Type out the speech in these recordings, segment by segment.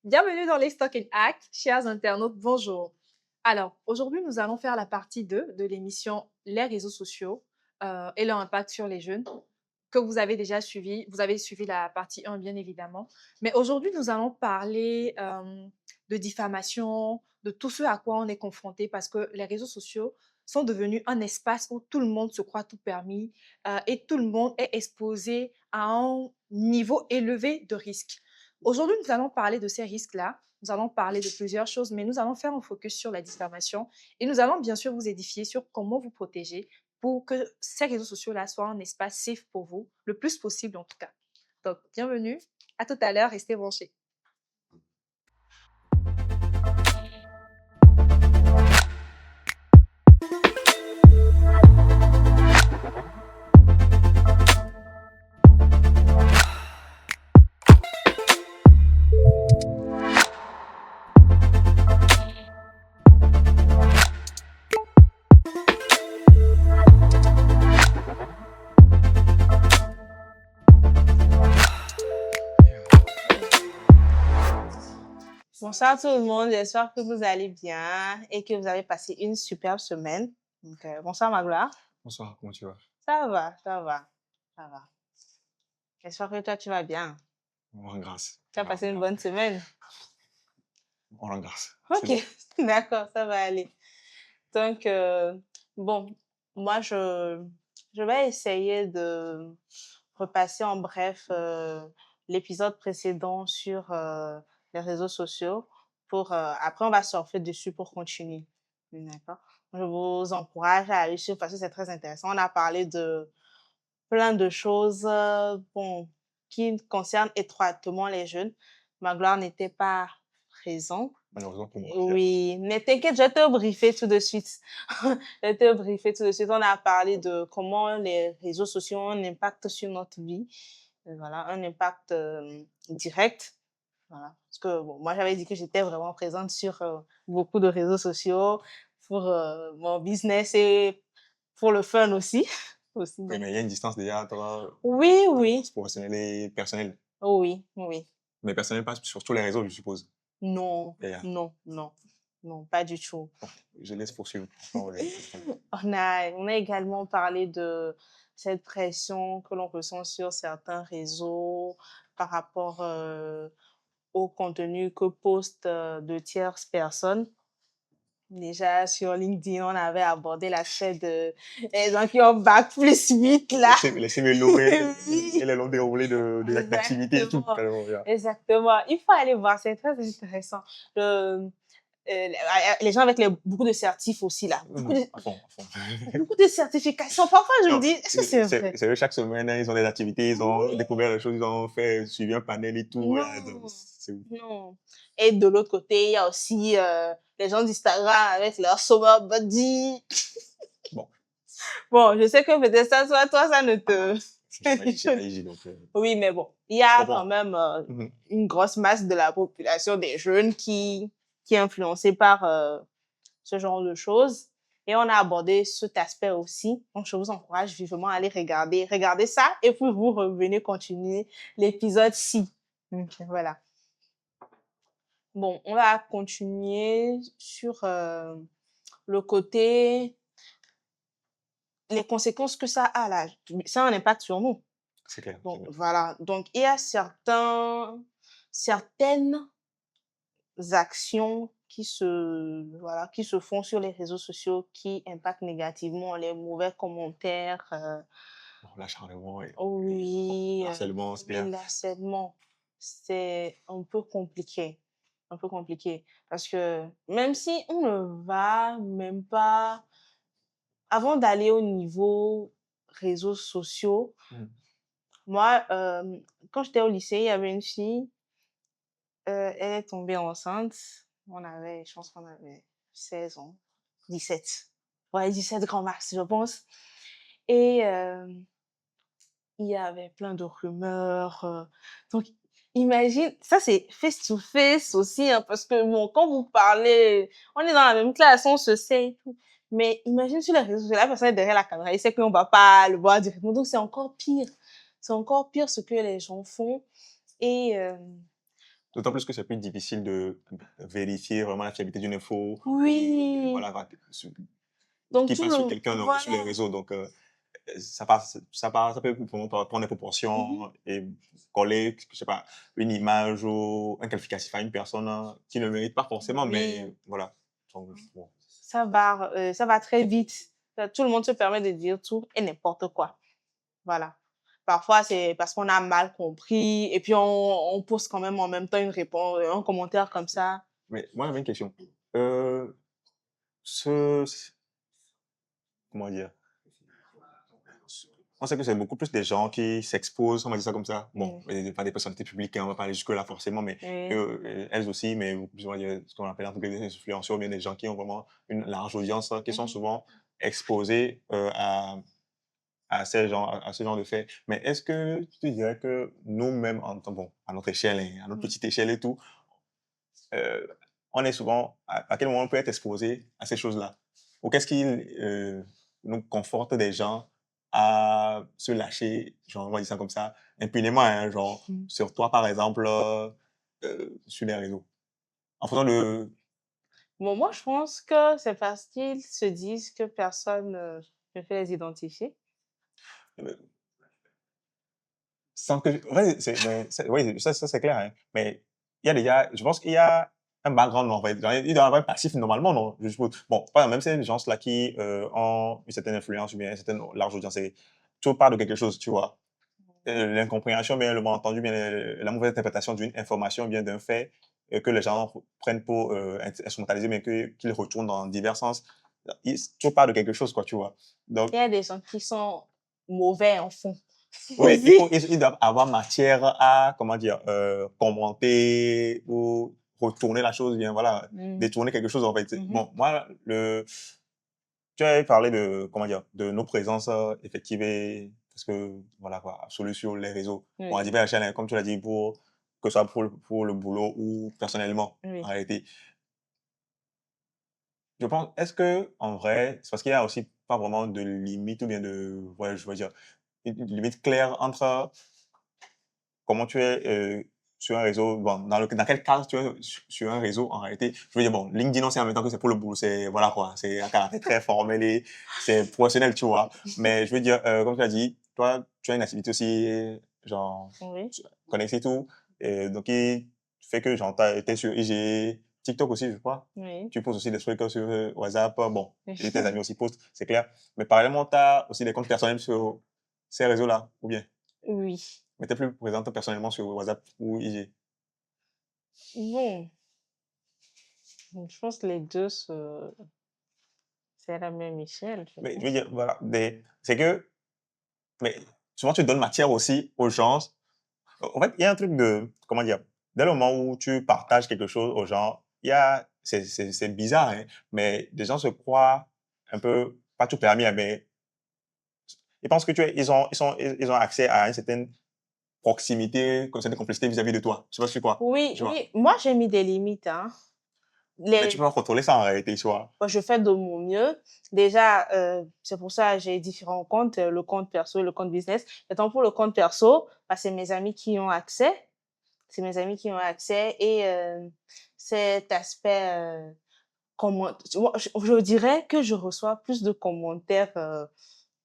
Bienvenue dans les Stock and Act, chers internautes, bonjour. Alors, aujourd'hui, nous allons faire la partie 2 de l'émission Les réseaux sociaux et leur impact sur les jeunes, que vous avez déjà suivi. Vous avez suivi la partie 1, bien évidemment. Mais aujourd'hui, nous allons parler de diffamation, de tout ce à quoi on est confronté, parce que les réseaux sociaux sont devenus un espace où tout le monde se croit tout permis et tout le monde est exposé à un niveau élevé de risque. Aujourd'hui, nous allons parler de ces risques-là. Nous allons parler de plusieurs choses, mais nous allons faire un focus sur la diffamation et nous allons bien sûr vous édifier sur comment vous protéger pour que ces réseaux sociaux-là soient un espace safe pour vous, le plus possible en tout cas. Donc, bienvenue. À tout à l'heure. Restez branchés. Bonsoir tout le monde, j'espère que vous allez bien et que vous avez passé une superbe semaine. Donc, bonsoir Magloire. Bonsoir, comment tu vas? Ça va, ça va, ça va. J'espère que toi tu vas bien. On rend grâce. Tu as passé une bonne semaine. On rend grâce. Ok, d'accord, ça va aller. Donc, bon, moi je vais essayer de repasser en bref l'épisode précédent sur les réseaux sociaux pour après on va surfer dessus pour continuer. D'accord. Je vous encourage à aller suivre parce que c'est très intéressant. On a parlé de plein de choses bon qui concernent étroitement les jeunes. Magloire n'était pas présent. Malheureusement pour moi. Oui, mais t'inquiète, je vais te briefer tout de suite. Je vais te briefer tout de suite. On a parlé de comment les réseaux sociaux ont un impact sur notre vie. Voilà, un impact direct. Voilà. Parce que bon, moi, j'avais dit que j'étais vraiment présente sur beaucoup de réseaux sociaux pour mon business et pour le fun aussi. aussi Oui, donc. mais il y a une distance déjà entre Oui, oui. professionnel et personnel. Oui, oui. Mais personnel passe sur tous les réseaux, je suppose. Non, Yeah. non, non. Non, pas du tout. Bon, je laisse poursuivre. On a également parlé de cette pression que l'on ressent sur certains réseaux par rapport au contenu que postent de tierces personnes. Déjà, sur LinkedIn, on avait abordé l'aspect de les gens qui ont bac plus 8 là. Les CMLO Oui. et les longs déroulés de l'activité et tout. Exactement. Alors, yeah. Exactement. Il faut aller voir, c'est très intéressant. Les gens avec beaucoup de certifs aussi là. À fond, à fond. Beaucoup de certifications. Parfois, je me dis, est-ce que c'est vrai? C'est eux, chaque semaine, hein, ils ont des activités, ils ont découvert des choses, ils ont fait, suivi un panel et tout. Non, Là, donc, non. Et de l'autre côté, il y a aussi les gens d'Instagram avec leur summer body. Bon. Bon, je sais que peut-être ça, toi, ça ne te... C'est IG, donc. Oui, mais bon, il y a Bon. quand même une grosse masse de la population des jeunes qui est influencée par ce genre de choses. Et on a abordé cet aspect aussi. Donc, je vous encourage vivement à aller regarder ça et puis vous revenez continuer l'épisode-ci. Donc, voilà. Bon, on va continuer sur le côté, les conséquences que ça a là. Ça a un impact sur nous. C'est clair. Donc, voilà. Donc, il y a certaines actions qui se font sur les réseaux sociaux qui impactent négativement les mauvais commentaires. L'acharnement et Oui. harcèlement, c'est clair. L'harcèlement, c'est un peu compliqué. Un peu compliqué. Parce que même si on ne va même pas, avant d'aller au niveau réseaux sociaux, moi, quand j'étais au lycée, il y avait une fille, elle est tombée enceinte. Je pense qu'on avait 16 ans, 17. Ouais, 17 grand max, je pense. Et il y avait plein de rumeurs. Donc, imagine, ça c'est face to face aussi, hein, parce que bon, quand vous parlez, on est dans la même classe, on se sait et tout. Mais imagine sur les réseaux sociaux, la personne est derrière la caméra, il sait qu'on va pas le voir directement. Donc, c'est encore pire. C'est encore pire ce que les gens font. Et D'autant plus que c'est plus difficile de vérifier vraiment la fiabilité d'une info et Oui. voilà, Donc, qui tout passe sur le... quelqu'un sur les Voilà. réseaux. Donc, ça peut vraiment prendre des Mhm. proportions et coller, je sais pas, une image ou un qualificatif à une personne qui ne le mérite pas forcément, mais Oui. voilà. Donc, bon. Ça va très vite. Tout le monde se permet de dire tout et n'importe quoi. Voilà. Parfois, c'est parce qu'on a mal compris et puis on pose quand même en même temps une réponse, un commentaire comme ça. Mais moi, j'avais une question. Euh, ce, comment dire? On sait que c'est beaucoup plus des gens qui s'exposent, on va dire ça comme ça. Bon, Mm. pas des personnalités publiques, hein, on va pas aller jusque-là forcément, mais Oui. elles aussi, mais beaucoup plus, on va dire, ce qu'on appelle entre guillemets des influenceurs, ou bien des gens qui ont vraiment une large audience, qui sont Mhm. souvent exposés à ce genre de faits. Mais est-ce que tu te dirais que nous-mêmes, bon, à notre échelle, hein, à notre Mm. petite échelle et tout, euh, on est souvent, à quel moment on peut être exposé à ces choses-là? Ou qu'est-ce qui nous conforte des gens à se lâcher, genre, on va dire ça comme ça, impunément, hein, genre, Mm. sur toi, par exemple, sur les réseaux? En faisant de... Bon, moi, je pense que c'est parce qu'ils se disent que personne ne fait les identifier. euh, sans que... Ouais, oui, ça c'est clair, hein. Mais il y a déjà... Je pense qu'il y a un background, en fait. Genre, il doit y avoir un passif, normalement, non? Je suppose. Bon, par exemple, même ces gens-là qui ont une certaine influence ou bien une certaine large audience, c'est tout part de quelque chose, tu vois. L'incompréhension, bien le malentendu, bien la mauvaise interprétation d'une information, bien d'un fait que les gens prennent pour instrumentaliser, mais qu'ils retournent dans divers sens. Tout part de quelque chose, quoi, tu vois. Donc, Il y a des gens qui sont mauvais en fond oui, aussi. ils doivent avoir matière à, comment dire, commenter ou retourner la chose, bien, voilà, Mm. détourner quelque chose, en fait. Mhm. Bon, moi, tu avais parlé de, comment dire, de nos présences effectives parce que, voilà, quoi, absolues sur les réseaux. Bon, à Oui, divers échelles, hein, comme tu l'as dit, que ce soit pour le boulot ou personnellement, en oui. réalité. Je pense, est-ce que, en vrai, c'est parce qu'il y a aussi pas vraiment de limite ou bien de, ouais, je veux dire, une limite claire entre comment tu es sur un réseau, bon, dans quel cadre tu es sur un réseau en réalité. Je veux dire, bon, LinkedIn, on sait en même temps que c'est pour le boulot, c'est, voilà quoi, c'est un caractère très formel et c'est professionnel, tu vois. Mais je veux dire, comme tu as dit, toi, tu as une activité aussi, genre, Oui, connectée et tout, et donc qui fait que, genre, tu es sur IG, TikTok aussi, je crois. oui. Tu poses aussi des trucs sur WhatsApp, bon, et tes amis aussi postent, c'est clair. Mais parallèlement, tu as aussi des comptes personnels sur ces réseaux-là, ou bien? Oui. Mais tu es plus présente personnellement sur WhatsApp ou IG. Bon, je pense que les deux, c'est à la même échelle, je Mais je veux pense. dire, voilà, c'est que, mais souvent tu donnes matière aussi aux gens. En fait, il y a un truc de, comment dire, dès le moment où tu partages quelque chose aux gens, il y a, c'est bizarre, hein, mais des gens se croient un peu, pas tout permis, hein, mais ils pensent que ils ont accès à une certaine proximité, une certaine complicité vis-à-vis de toi. Je sais pas si tu crois, Oui, tu vois. oui. Moi, j'ai mis des limites, hein. Mais tu Les peux pas contrôler ça en réalité, tu vois. Moi, je fais de mon mieux. Déjà, c'est pour ça que j'ai différents comptes, le compte perso et le compte business. Étant pour le compte perso, bah, c'est mes amis qui ont accès. C'est mes amis qui ont accès et cet aspect, je dirais que je reçois plus de commentaires,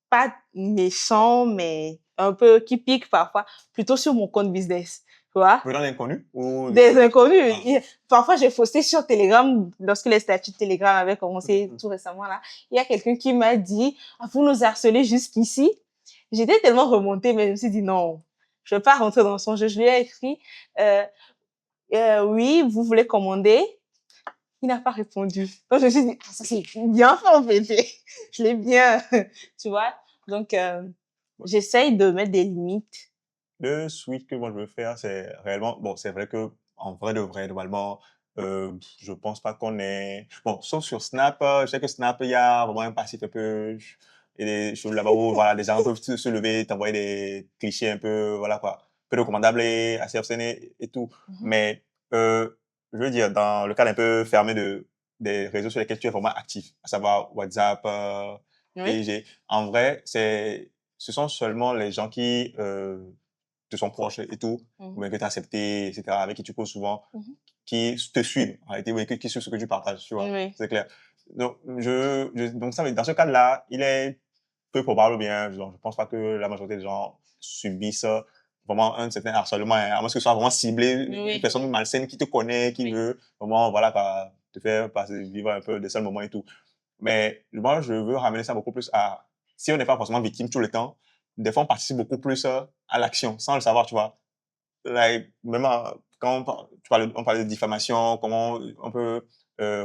pas méchants, mais un peu qui piquent parfois, plutôt sur mon compte business, tu vois? Venant d'inconnus ou... Des inconnus. Ah. Parfois, j'ai posté sur Telegram, lorsque les statuts de Telegram avaient commencé tout récemment là. Il y a quelqu'un qui m'a dit, ah, vous nous harcelez jusqu'ici. J'étais tellement remontée, mais je me suis dit non, je vais pas rentrer dans son jeu. Je lui ai écrit, euh, oui, vous voulez commander? Il n'a pas répondu. Donc, je me suis dit, ah, ça c'est bien fait en fait. Je l'ai bien, tu vois. Donc, j'essaye de mettre des limites. Le switch que moi je veux faire, c'est réellement, bon, c'est vrai que en vrai de vrai, normalement, je pense pas qu'on est, bon, sauf sur Snap, je sais que Snap, il y a vraiment un passif un peu, et des choses là-bas où, voilà, des gens peuvent se lever, t'envoyer des clichés un peu, voilà quoi, peu recommandables et assez obscènes et tout. Mhm. Mais, je veux dire, dans le cadre un peu fermé des réseaux sur lesquels tu es vraiment actif, à savoir WhatsApp, Oui. et j'ai, en vrai, ce sont seulement les gens qui, te sont proches et tout, ou Mhm. bien que tu as accepté, etc., avec qui tu causes souvent, Mhm. qui te suivent, en réalité, oui, qui suivent ce que tu partages, tu vois. Oui. C'est clair. Donc, donc ça, dans ce cas-là, il est peu probable, ou bien, genre, je pense pas que la majorité des gens subissent vraiment un certain harcèlement, hein, à moins que ce soit vraiment ciblé, une Oui. personne malsaine qui te connaît, qui Oui. veut vraiment, voilà, quoi, te faire passer, vivre un peu des seuls moments et tout. Mais moi, je veux ramener ça beaucoup plus à, si on n'est pas forcément victime tout le temps, des fois, on participe beaucoup plus à l'action, sans le savoir, tu vois. Like, même quand on parlait de diffamation, comment on peut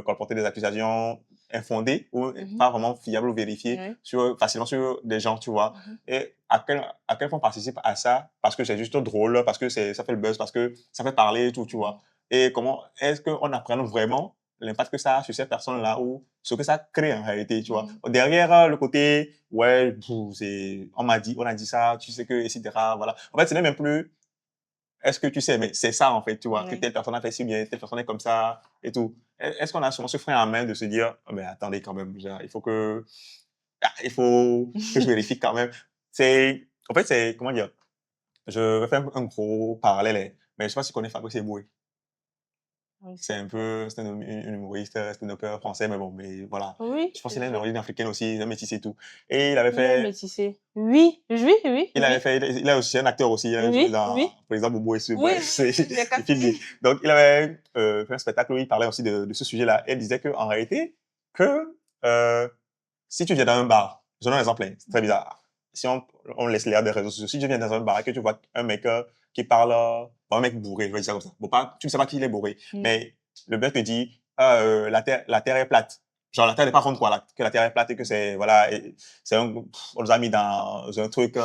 colporter des accusations infondées ou Mhm. pas vraiment fiables ou vérifiées Oui. facilement sur des gens, tu vois. Mhm. Et à quel point on participe à ça parce que c'est juste drôle, parce que ça fait le buzz, parce que ça fait parler et tout, tu vois. Et comment est-ce qu'on apprend vraiment l'impact que ça a sur ces personnes-là ou ce que ça crée en réalité, tu vois. Mhm. Derrière le côté, ouais, on m'a dit, on a dit ça, tu sais que, etc. Voilà. En fait, ce n'est même plus est-ce que tu sais, mais c'est ça en fait, tu vois, que Oui. telle personne a fait si bien, telle personne est comme ça et tout. Est-ce qu'on a souvent ce frein à main de se dire, oh, mais attendez quand même, genre, il faut que je vérifie quand même. En fait, c'est, comment dire, je vais faire un gros parallèle, hein, mais je sais pas si tu connais Fabrice Eboué. Oui, C'est c'est un vrai. peu, c'est un humoriste, c'est un auteur français, mais bon, mais voilà. Oui, Je pense qu'il a une origine africaine aussi, il est métissé et tout. Et il avait il est fait métissé. Oui, oui, oui, Il avait oui, fait, il est aussi un acteur aussi, il a joué oui, dans, oui, par exemple, Bobo et Sue, oui, bref, c'est, oui, j'ai il filme bien. capté. Donc, il avait fait un spectacle où il parlait aussi de ce sujet-là. Et il disait qu'en réalité, que si tu viens dans un bar, je donne un exemple, hein, c'est très bizarre. Si on laisse l'air des réseaux sociaux, si tu viens dans un bar et que tu vois un mec qui parle, bon, un mec bourré, je vais dire ça comme ça. Bon, pas, tu ne sais pas qui il est bourré, Mm. mais le mec te dit, la terre est plate. Genre, la terre n'est pas ronde, quoi, que la terre est plate et que c'est, voilà, on nous a mis dans un truc,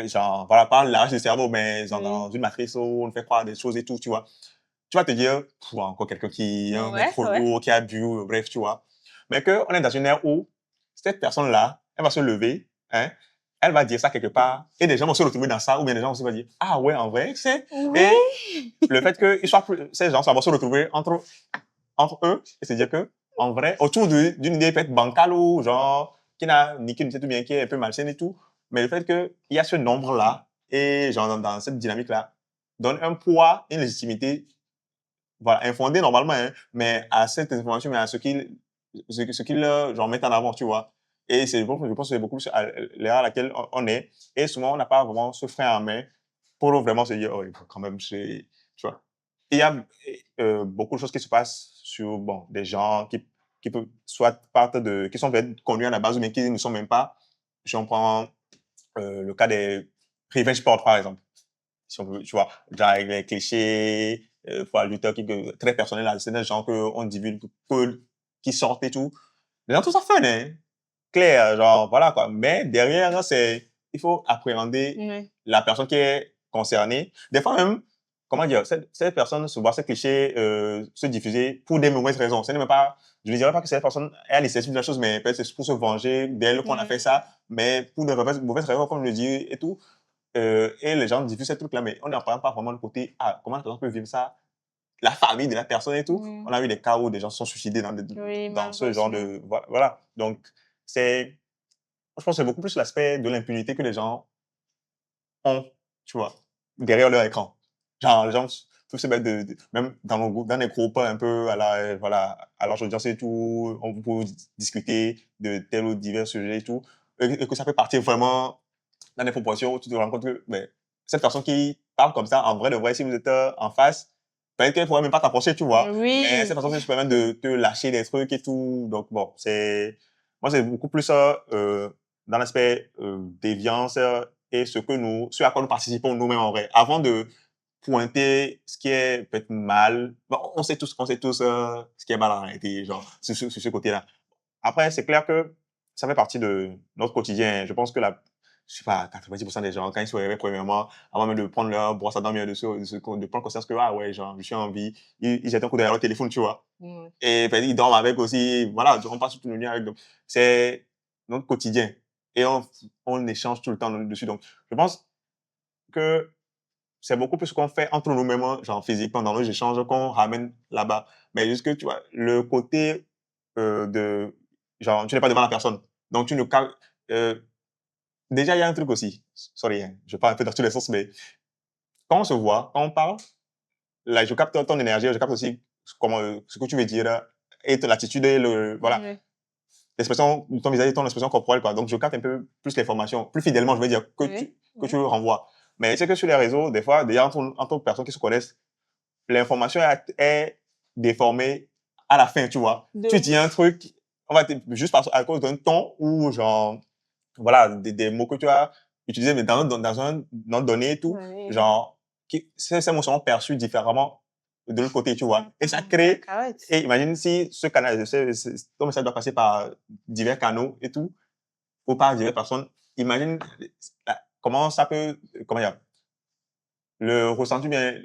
genre, voilà, pas l'arrache du cerveau, mais genre Oui. dans une matrice où on fait croire des choses et tout, tu vois. Tu vas te dire, encore quelqu'un qui est un mec Ouais, ouais. relou, qui a bu, bref, tu vois. Mais qu'on est dans une ère où cette personne-là, elle va se lever, hein, elle va dire ça quelque part, et des gens vont se retrouver dans ça, ou bien des gens vont se dire, ah ouais, en vrai, c'est, Oui. et le fait que ces gens, ça va se retrouver entre eux, et se dire que, en vrai, autour d'une idée peut-être bancale ou genre, qui n'a ni qui ne sait tout bien, qui est un peu malsaine et tout, mais le fait qu'il y a ce nombre-là, et genre dans cette dynamique-là, donne un poids, une légitimité, voilà, infondée normalement, hein, mais à cette information, mais à ce qu'ils genre, mettent en avant, tu vois. Et je pense que c'est beaucoup plus à l'ère à laquelle on est, et souvent, on n'a pas vraiment ce frein en main pour vraiment se dire, oh, il faut quand même, tu vois. Il y a beaucoup de choses qui se passent sur bon, des gens qui peuvent soit partent qui sont peut-être connus à la base, mais qui ne sont même pas. Si on prend le cas des revenge sport, par exemple. Si on veut, tu vois, genre avec les clichés, pour adulteurs très personnels, c'est des gens qu'on divulgue peu, qui sortent et tout. Les gens trouvent ça fun, hein. Clair, genre, voilà quoi. Mais derrière, il faut appréhender Oui. la personne qui est concernée. Des fois même, comment dire, cette personne se voit ces clichés se diffuser pour des mauvaises raisons. Ce n'est même pas, je ne dirais pas que cette personne est à l'initiative de la chose, mais peut-être c'est pour se venger d'elle qu'on a fait ça, mais pour de mauvaises raisons, comme je le dis, et tout. Et les gens diffusent ces trucs-là, mais on n'apprend pas vraiment le côté, ah, comment la personne peut vivre ça, la famille de la personne et tout. Mm. On a eu des cas où des gens se sont suicidés Oui, dans ce genre malheureusement. de, voilà. Donc, je pense que c'est beaucoup plus l'aspect de l'impunité que les gens ont, tu vois, derrière leur écran. Genre, les gens peuvent se mettre même dans nos groupes, dans des groupes un peu voilà, à leur audience et tout, on peut discuter de tel ou divers sujets et tout, et que ça peut partir vraiment dans des proportions où tu te rends compte que mais, cette personne qui parle comme ça, en vrai, de vrai, si vous êtes en face, peut-être qu'elle ne pourrait même pas t'approcher, tu vois. Mais cette Oui. personne qui se permet de te lâcher des trucs et tout. Donc, bon, moi, c'est beaucoup plus dans l'aspect déviance et ce à quoi nous participons nous-mêmes en vrai. Avant de pointer ce qui est peut-être mal, bon, on sait tous ce qui est mal en réalité, genre, sur ce côté-là. Après, c'est clair que ça fait partie de notre quotidien. Je pense que je sais pas, 90% des gens, quand ils se réveillent, premièrement, avant même de prendre leur brosse à dents, bien de prendre conscience que, ah ouais, genre, je suis en vie, ils jettent un coup derrière le téléphone, tu vois. Mm. Et ben, ils dorment avec aussi, voilà, on passe toute une nuit avec. Donc, c'est notre quotidien. Et on échange tout le temps dessus. Donc, je pense que c'est beaucoup plus ce qu'on fait entre nous-mêmes, genre physiquement, dans nos échanges, qu'on ramène là-bas. Mais juste que, tu vois, le côté de, genre, tu n'es pas devant la personne. Donc, tu ne, déjà, il y a un truc aussi. Sorry, hein, je parle un peu dans tous les sens, mais quand on se voit, quand on parle, là, je capte ton énergie, je capte aussi comment, ce que tu veux dire et l'attitude et voilà, Oui. l'expression de ton visage et ton expression corporelle, quoi. Donc, je capte un peu plus l'information, plus fidèlement, je veux dire, Oui. que tu Oui. renvoies. Mais c'est que sur les réseaux, des fois, déjà, entre personnes qui se connaissent, l'information est déformée à la fin, tu vois. De Tu dis un truc, juste à cause d'un ton ou genre, voilà, des mots que tu as utilisés, mais dans un nom donné et tout, Oui. genre, ces mots seront perçus différemment de l'autre côté, tu vois. Et ça La crée, carotte. et imagine si ce canal, ton message doit passer par divers canaux et tout, ou par diverses personnes, imagine comment ça peut, comment dire, le ressenti, bien,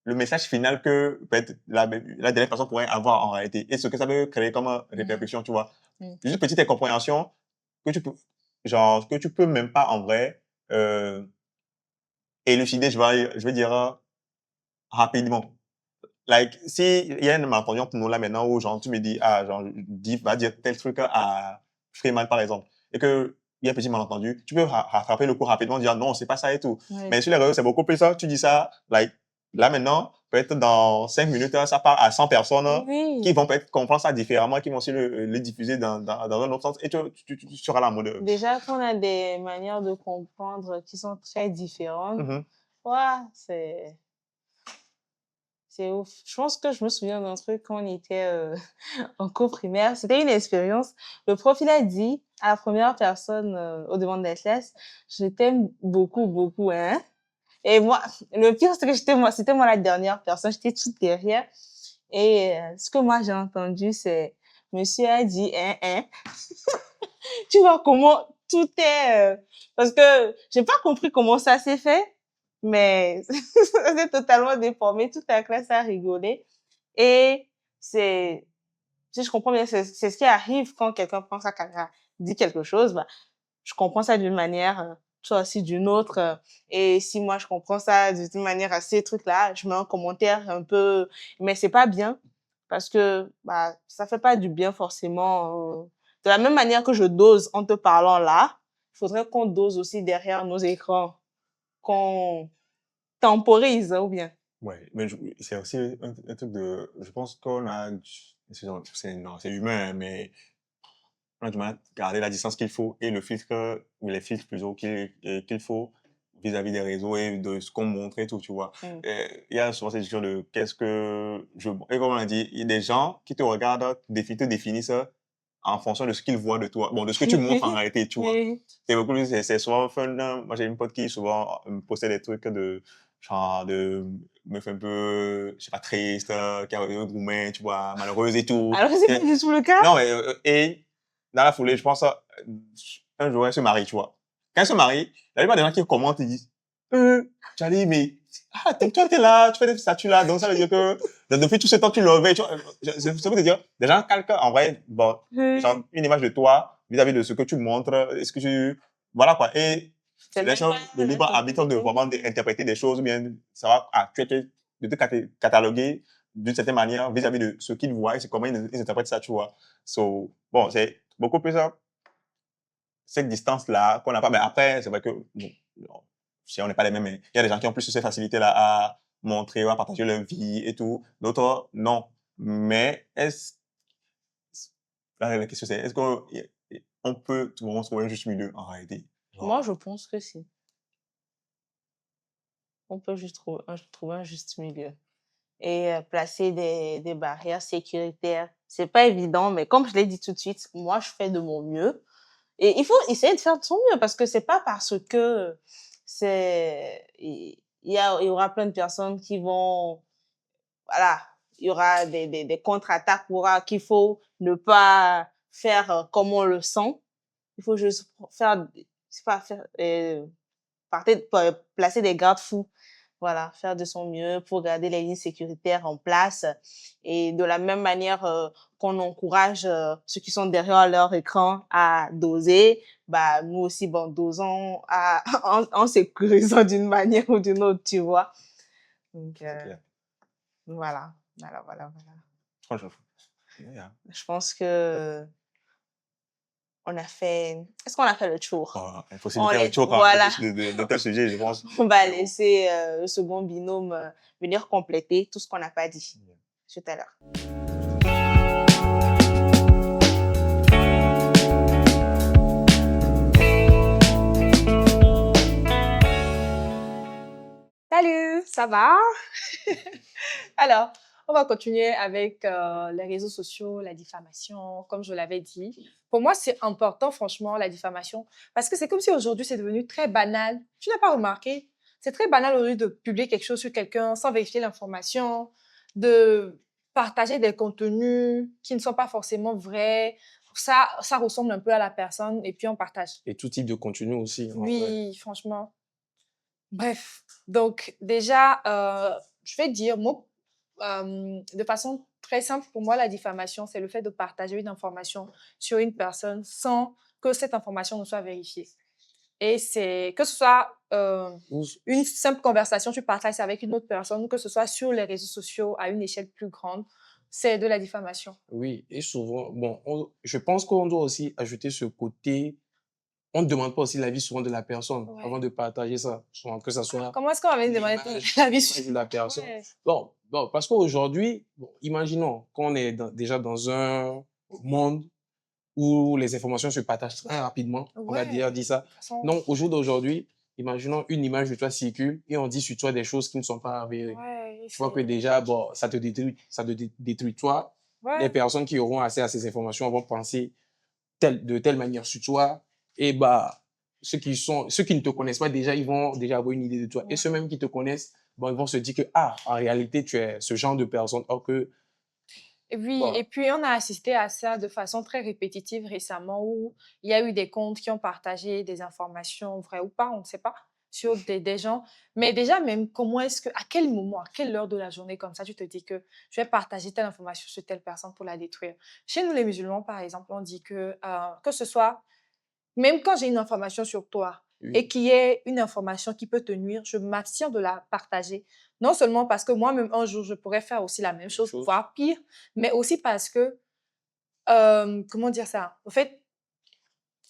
le message final que peut-être la dernière personne pourrait avoir en réalité et ce que ça peut créer comme Mhm. répercussion, tu vois. Mm. Juste petite incompréhension que tu peux, genre, que tu peux même pas en vrai élucider, je vais dire rapidement. Like, si il y a un malentendu entre nous là maintenant où genre tu me dis, ah, genre, va dire tel truc à Freeman par exemple, et que il y a un petit malentendu, tu peux rattraper le coup rapidement, dire non, c'est pas ça et tout. Oui. Mais sur les réseaux, c'est beaucoup plus ça. Tu dis ça, like, là maintenant, peut-être dans 5 minutes, ça part à 100 personnes qui Oui. vont peut-être comprendre ça différemment, qui vont aussi le diffuser dans un autre sens, et tu seras là en mode. Déjà qu'on a des manières de comprendre qui sont très différentes. Mhm, Ouais, c'est ouf. Je pense que je me souviens d'un truc quand on était en cours primaire. C'était une expérience. Le prof, il a dit à la première personne au devant de la classe, je t'aime beaucoup, beaucoup, hein. Et moi, le pire, c'est que c'était moi la dernière personne. J'étais toute derrière. Et ce que moi j'ai entendu, c'est, monsieur a dit, hein. Tu vois comment tout est, parce que j'ai pas compris comment ça s'est fait, mais ça s'est totalement déformé. Toute la classe a rigolé. Et c'est, si je comprends bien, c'est ce qui arrive quand quelqu'un prend sa caméra, dit quelque chose, bah, je comprends ça d'une manière, toi aussi d'une autre. Et si moi je comprends ça d'une manière assez truc là, je mets un commentaire un peu, mais c'est pas bien parce que bah ça fait pas du bien forcément. De la même manière que je dose en te parlant là, il faudrait qu'on dose aussi derrière nos écrans, qu'on temporise ou bien. ouais, mais c'est aussi un truc de. Je pense qu'on a. Non, c'est humain, hein, mais on a du mal à garder la distance qu'il faut et le filtre, ou les filtres plutôt qu'il faut vis-à-vis des réseaux et de ce qu'on montre et tout, tu vois. Mm. Il y a souvent cette discussion de qu'est-ce que je. Et comme on a dit, il y a des gens qui te regardent, te définissent en fonction de ce qu'ils voient de toi. Bon, de ce que tu montres en réalité, tu vois. Oui. C'est souvent fun, hein. Moi, j'ai une pote qui souvent me postait des trucs de genre de meuf un peu, je sais pas, triste, qui a un roumain, tu vois, malheureuse et tout. Alors c'est pas du tout le cas. Non, mais, et dans la foulée, je pense, un jour, elle se marie, tu vois. Quand elle se marie, la plupart des gens qui commentent, ils disent, tu as dit, mais, ah, toi, t'es là, tu fais des statuts là, donc ça veut dire que, depuis tout ce temps, tu l'avais, tu vois. Ça veut dire, des gens calquent, en vrai, bon, genre, Oui. une image de toi, vis-à-vis de ce que tu montres, est-ce que voilà, quoi. Et, C'est les même gens, pas le la libre arbitre de totalité. vraiment d'interpréter des choses, ou bien, ça va, de te cataloguer d'une certaine manière vis-à-vis de ce qu'ils voient et c'est comment ils interprètent ça, tu vois. So, bon, c'est beaucoup plus cette distance-là qu'on n'a pas. Mais après, c'est vrai que bon, si on n'est pas les mêmes, mais il y a des gens qui ont plus cette facilité-là à montrer ou à partager leur vie et tout. D'autres, non. Mais la question c'est, est-ce qu'on peut tout le monde trouver un juste milieu en réalité? Moi, Genre, je pense que si. On peut juste trouver un juste milieu. Et placer des barrières sécuritaires. C'est pas évident, mais comme je l'ai dit tout de suite, moi, je fais de mon mieux. Et il faut essayer de faire de son mieux parce que c'est pas parce que il y aura plein de personnes qui vont, voilà, il y aura des contre-attaques, qu'il faut ne pas faire comme on le sent. Il faut juste faire, c'est pas faire, placer des garde-fous. Voilà, faire de son mieux pour garder les lignes sécuritaires en place. Et de la même manière qu'on encourage ceux qui sont derrière leur écran à doser, bah, nous aussi, bon, dosons en sécurisant d'une manière ou d'une autre, tu vois. Donc, c'est clair. voilà, voilà. Franchement, yeah. Je pense que on a fait... Est-ce qu'on a fait le tour? Bon, il faut aussi On faire le est- tour quand voilà. de tel sujet, je pense. On va laisser le second binôme venir compléter tout ce qu'on n'a pas dit tout à l'heure. Salut, ça va? Alors, on va continuer avec les réseaux sociaux, la diffamation, comme je l'avais dit. Pour moi, c'est important, franchement, la diffamation, parce que c'est comme si aujourd'hui, c'est devenu très banal. Tu n'as pas remarqué? C'est très banal aujourd'hui de publier quelque chose sur quelqu'un sans vérifier l'information, de partager des contenus qui ne sont pas forcément vrais. Ça ressemble un peu à la personne et puis on partage. Et tout type de contenu aussi. en vrai. Oui, franchement. Bref, donc déjà, je vais dire, moi, de façon très simple, pour moi, la diffamation, c'est le fait de partager une information sur une personne sans que cette information ne soit vérifiée. Et c'est que ce soit Ou- une simple conversation, tu partages ça avec une autre personne, que ce soit sur les réseaux sociaux à une échelle plus grande, c'est de la diffamation. Oui, et souvent, bon, je pense qu'on doit aussi ajouter ce côté. On ne demande pas aussi l'avis souvent de la personne Ouais. avant de partager ça. Souvent, que ça soit Comment est-ce qu'on va me demander l'image la vie l'image de la personne. Ouais. Bon, parce qu'aujourd'hui, bon, imaginons qu'on est déjà dans un monde où les informations se partagent très rapidement. On va Ouais. dire ça. De toute façon, Donc, au jour d'aujourd'hui, imaginons une image de toi circule et on dit sur toi des choses qui ne sont pas avérées. ouais, Tu vois que déjà, bon, ça te détruit toi. ouais. Les personnes qui auront accès à ces informations vont penser de telle manière sur toi. Et bah, ceux qui ne te connaissent pas déjà, ils vont déjà avoir une idée de toi. Ouais. Et ceux même qui te connaissent, bon, ils vont se dire que, en réalité, tu es ce genre de personne. Or que, Et oui, voilà. et puis on a assisté à ça de façon très répétitive récemment où il y a eu des comptes qui ont partagé des informations vraies ou pas, on ne sait pas, sur des gens. Mais déjà, même comment est-ce que, à quel moment, à quelle heure de la journée comme ça, tu te dis que je vais partager telle information sur telle personne pour la détruire. Chez nous, les musulmans, par exemple, on dit que ce soit, même quand j'ai une information sur toi, Oui. et qui est une information qui peut te nuire, je m'abstiens de la partager. Non seulement parce que moi-même, un jour, je pourrais faire aussi la même chose, voire pire, mais aussi parce que, comment dire ça? En fait,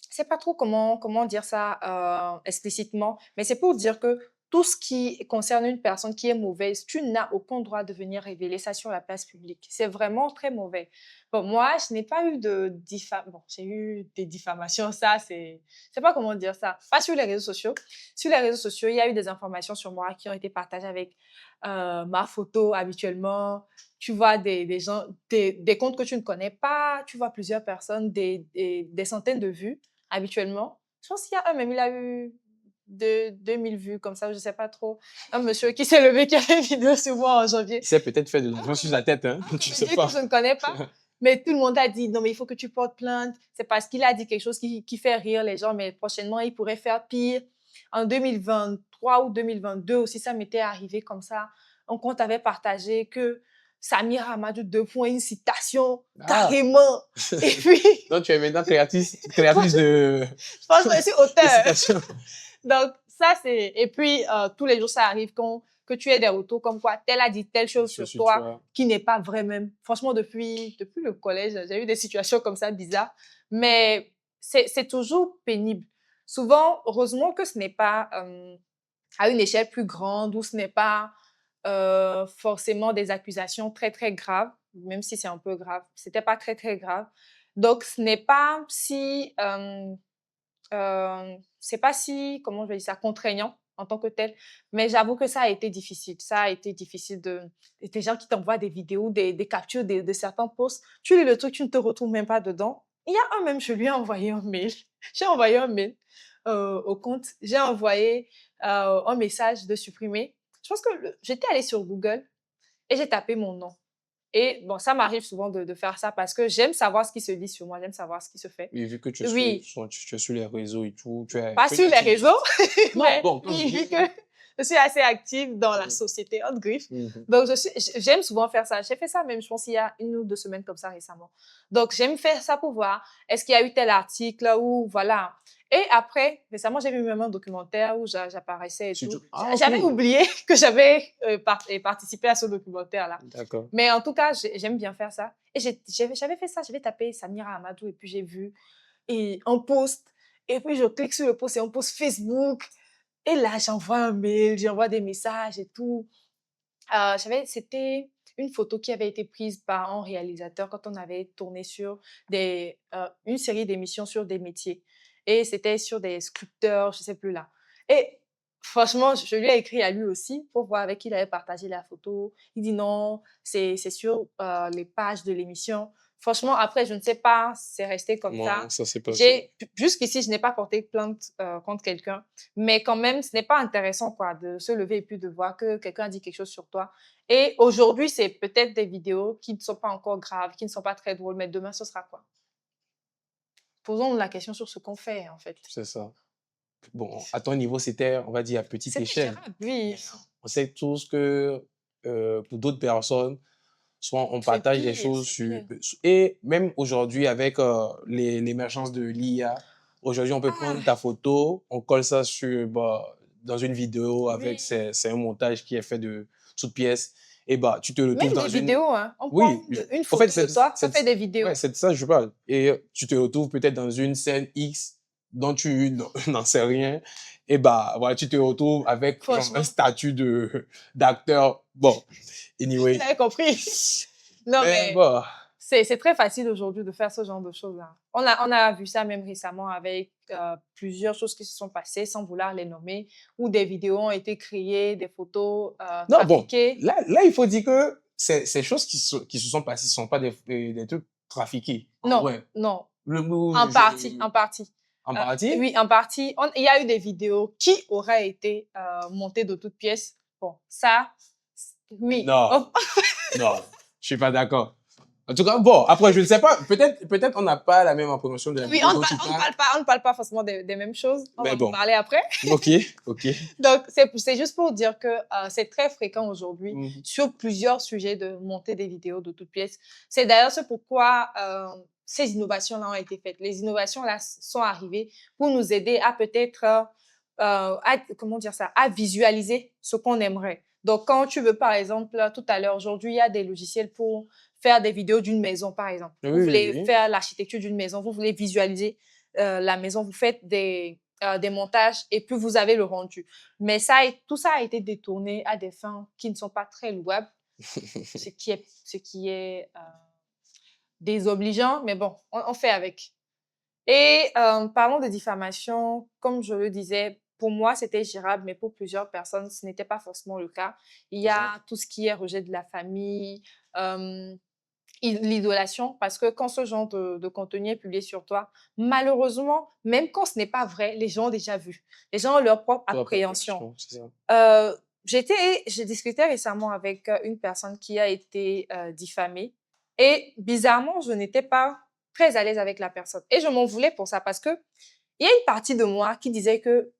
je sais pas trop comment dire ça explicitement, mais c'est pour dire que tout ce qui concerne une personne qui est mauvaise, tu n'as aucun droit de venir révéler ça sur la place publique. C'est vraiment très mauvais. Bon, moi, je n'ai pas eu bon, j'ai eu des diffamations, ça, c'est pas comment dire ça. Pas sur les réseaux sociaux. Sur les réseaux sociaux, il y a eu des informations sur moi qui ont été partagées avec ma photo habituellement. Tu vois des gens, des comptes que tu ne connais pas, tu vois plusieurs personnes, des centaines de vues habituellement. Je pense qu'il y a un même, il a eu 2000 vues comme ça, je sais pas trop. Un monsieur qui s'est levé, qui a fait une vidéo sur moi en janvier. Il s'est peut-être fait de l'argent sur la tête, hein. Tu sais pas. Que je ne connais pas. Mais tout le monde a dit, non, mais il faut que tu portes plainte. C'est parce qu'il a dit quelque chose qui fait rire les gens, mais prochainement, il pourrait faire pire. En 2023 ou 2022 aussi, ça m'était arrivé comme ça. Un compte avait partagé que Samira Amadou, une citation, carrément. Et puis... Donc, tu es maintenant créatrice de... Je pense que je suis auteur. citations. Donc, ça, c'est... Et puis, tous les jours, ça arrive que tu aies des retours comme quoi tel a dit telle chose sur toi qui n'est pas vrai même. Franchement, depuis le collège, j'ai eu des situations comme ça bizarres. Mais c'est toujours pénible. Souvent, heureusement que ce n'est pas à une échelle plus grande ou ce n'est pas forcément des accusations très, très graves, même si c'est un peu grave. C'était pas très, très grave. Donc, ce n'est pas si... c'est pas si, comment je vais dire ça, contraignant en tant que tel. Mais j'avoue que ça a été difficile. Ça a été difficile des gens qui t'envoient des vidéos, des captures de certains posts. Tu lis le truc, tu ne te retrouves même pas dedans. Il y a un même, je lui ai envoyé un mail. J'ai envoyé un mail au compte. J'ai envoyé un message de supprimer. Je pense que j'étais allée sur Google et j'ai tapé mon nom. Et bon, ça m'arrive souvent de faire ça parce que j'aime savoir ce qui se dit sur moi, j'aime savoir ce qui se fait. Et vu que tu Oui. es sur les réseaux et tout, Pas sur les réseaux, mais bon, oui, vu que je suis assez active dans la société, entre griffes. Mhm. Donc, j'aime souvent faire ça. J'ai fait ça même, je pense, il y a 1 ou 2 semaines comme ça récemment. Donc, j'aime faire ça pour voir est-ce qu'il y a eu tel article ou voilà. Et après, récemment, j'ai vu même un documentaire où j'apparaissais et tout. J'avais oublié que j'avais participé à ce documentaire-là. D'accord. Mais en tout cas, j'aime bien faire ça. Et j'avais fait ça, j'avais tapé Samira Amadou et puis j'ai vu et un post. Et puis, je clique sur le post, c'est un post Facebook. Et là, j'envoie un mail, j'envoie des messages et tout. C'était une photo qui avait été prise par un réalisateur quand on avait tourné sur une série d'émissions sur des métiers. Et c'était sur des sculpteurs, je sais plus là. Et franchement, je lui ai écrit à lui aussi pour voir avec qui il avait partagé la photo. Il dit non, c'est sur les pages de l'émission. Franchement, après, je ne sais pas, c'est resté comme ça. Moi, ça s'est passé. Jusqu'ici, je n'ai pas porté plainte contre quelqu'un. Mais quand même, ce n'est pas intéressant quoi, de se lever et puis de voir que quelqu'un a dit quelque chose sur toi. Et aujourd'hui, c'est peut-être des vidéos qui ne sont pas encore graves, qui ne sont pas très drôles, mais demain, ce sera quoi? Posons la question sur ce qu'on fait, en fait. C'est ça. Bon, à ton niveau, c'était, on va dire, à petite C'était échelle. gérable, oui. On sait tous que pour d'autres personnes, soit on C'est partage des pire, choses c'est sur... pire. Et même aujourd'hui, avec l'émergence de l'IA, aujourd'hui, on peut prendre ta photo, on colle ça sur, bah, dans une vidéo avec... Oui. C'est un montage qui est fait de toutes pièces. Et bah, tu te retrouves Même dans des une... vidéos, hein. On Oui, prend une en photo fait, de toi, ça fait des vidéos. ouais, c'est de ça que je parle. Et tu te retrouves peut-être dans une scène X dont tu n'en sais rien. Et bah, voilà, tu te retrouves avec genre, Franchement, un statut d'acteur. Bon, vous anyway. avez compris. Non, Mais mais bon, c'est très facile aujourd'hui de faire ce genre de choses-là. On a vu ça même récemment avec plusieurs choses qui se sont passées sans vouloir les nommer, où des vidéos ont été créées, des photos non, bon, trafiquées. là, il faut dire que ces choses qui se sont passées ne sont pas des trucs trafiqués. En Non, vrai. non, Le mot, en partie, en partie. en partie, Oui, en partie. Il y a eu des vidéos qui auraient été montées de toutes pièces. Bon, ça, oui. non, Oh, non, je suis pas d'accord. En tout cas, bon, après, je ne sais pas, peut-être on n'a pas la même appréhension de la oui, vidéo dont tu parles. on ne parle pas forcément des mêmes choses. On va Mais en bon, parler après. ok, ok. Donc, c'est juste pour dire que c'est très fréquent aujourd'hui Mhm. sur plusieurs sujets de monter des vidéos de toutes pièces. C'est d'ailleurs ce pourquoi ces innovations-là ont été faites. Les innovations-là sont arrivées pour nous aider à peut-être, comment dire ça, à visualiser ce qu'on aimerait. Donc, quand tu veux, par exemple, tout à l'heure, aujourd'hui, il y a des logiciels pour faire des vidéos d'une maison, par exemple. Oui, Vous oui, voulez oui. faire l'architecture d'une maison, vous voulez visualiser la maison, vous faites des montages et puis vous avez le rendu. Mais tout ça a été détourné à des fins qui ne sont pas très louables, ce qui est désobligeant, mais bon, on fait avec. Et parlons de diffamation, comme je le disais, pour moi, c'était gérable, mais pour plusieurs personnes, ce n'était pas forcément le cas. Il y a tout ce qui est rejet de la famille, euh, l'idolation, parce que quand ce genre de contenu est publié sur toi, malheureusement, même quand ce n'est pas vrai, les gens ont déjà vu. Les gens ont leur propre Toi, appréhension. c'est ça. J'ai discuté récemment avec une personne qui a été diffamée et bizarrement, je n'étais pas très à l'aise avec la personne. Et je m'en voulais pour ça parce que il y a une partie de moi qui disait que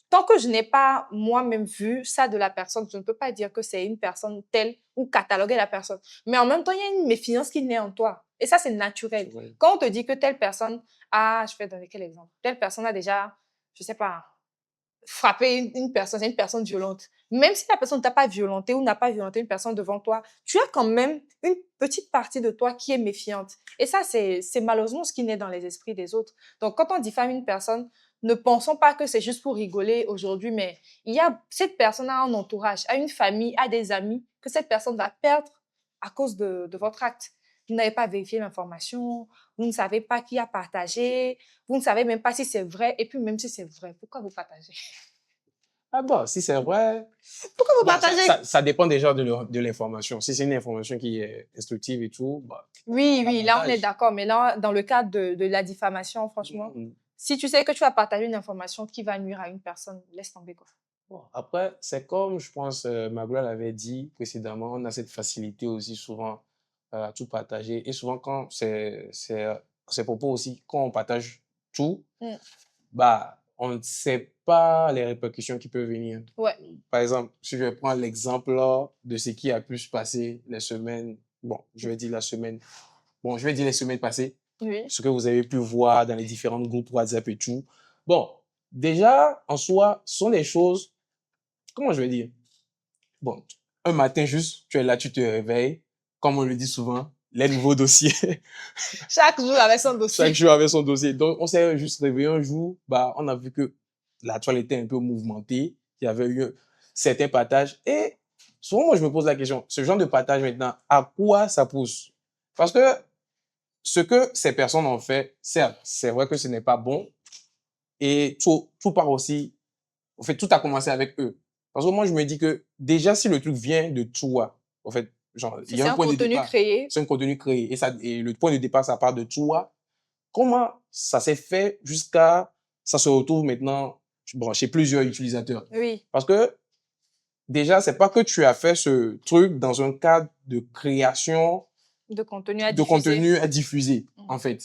tant que je n'ai pas moi-même vu ça de la personne, je ne peux pas dire que c'est une personne telle ou cataloguer la personne. Mais en même temps, il y a une méfiance qui naît en toi. Et ça, c'est naturel. Ouais. Quand on te dit que telle personne a, je vais donner quel exemple? Telle personne a déjà, je sais pas, frappé une personne, c'est une personne violente. Même si la personne ne t'a pas violenté ou n'a pas violenté une personne devant toi, tu as quand même une petite partie de toi qui est méfiante. Et ça, c'est malheureusement ce qui naît dans les esprits des autres. Donc, quand on diffame une personne, ne pensons pas que c'est juste pour rigoler aujourd'hui, mais il y a cette personne a un entourage, a une famille, a des amis que cette personne va perdre à cause de votre acte. Vous n'avez pas vérifié l'information, vous ne savez pas qui a partagé, vous ne savez même pas si c'est vrai. Et puis, même si c'est vrai, pourquoi vous partagez? Ah bon, si c'est vrai, Pourquoi vous bon, partagez? ça dépend déjà de l'information. Si c'est une information qui est instructive et tout, bah, Oui, oui, là, on est avantage. d'accord. Mais là, dans le cadre de la diffamation, franchement, Mhm. si tu sais que tu vas partager une information qui va nuire à une personne, laisse tomber, quoi. Bon, après, c'est comme, je pense, Magla l'avait dit précédemment, on a cette facilité aussi souvent à tout partager. Et souvent, quand c'est propos aussi, quand on partage tout, Mm. bah, on ne sait pas les répercussions qui peuvent venir. Ouais. Par exemple, si je prends l'exemple là, de ce qui a pu se passer les semaines, bon, je vais dire la semaine, bon, je vais dire les semaines passées, Oui. ce que vous avez pu voir dans les différents groupes WhatsApp et tout. Bon, déjà, en soi, ce sont des choses, comment je vais dire? Bon, un matin juste, tu es là, tu te réveilles, comme on le dit souvent, les nouveaux dossiers. Chaque jour avec son dossier. Chaque jour avec son dossier. Donc, on s'est juste réveillé un jour, bah, on a vu que la toile était un peu mouvementée, il y avait eu certains partages. Et souvent, moi, je me pose la question, ce genre de partage maintenant, à quoi ça pousse? Parce que ce que ces personnes ont fait, certes, c'est vrai que ce n'est pas bon. Et tout part aussi, en fait, tout a commencé avec eux. Parce que moi, je me dis que déjà, si le truc vient de toi, en fait, genre, il y a C'est un un point de contenu départ. créé. C'est un contenu créé. Et le point de départ, ça part de toi. Comment ça s'est fait jusqu'à ça se retrouve maintenant bon, chez plusieurs utilisateurs? Oui. Parce que déjà, c'est pas que tu as fait ce truc dans un cadre de création De contenu à de diffuser. contenu à diffuser, en fait.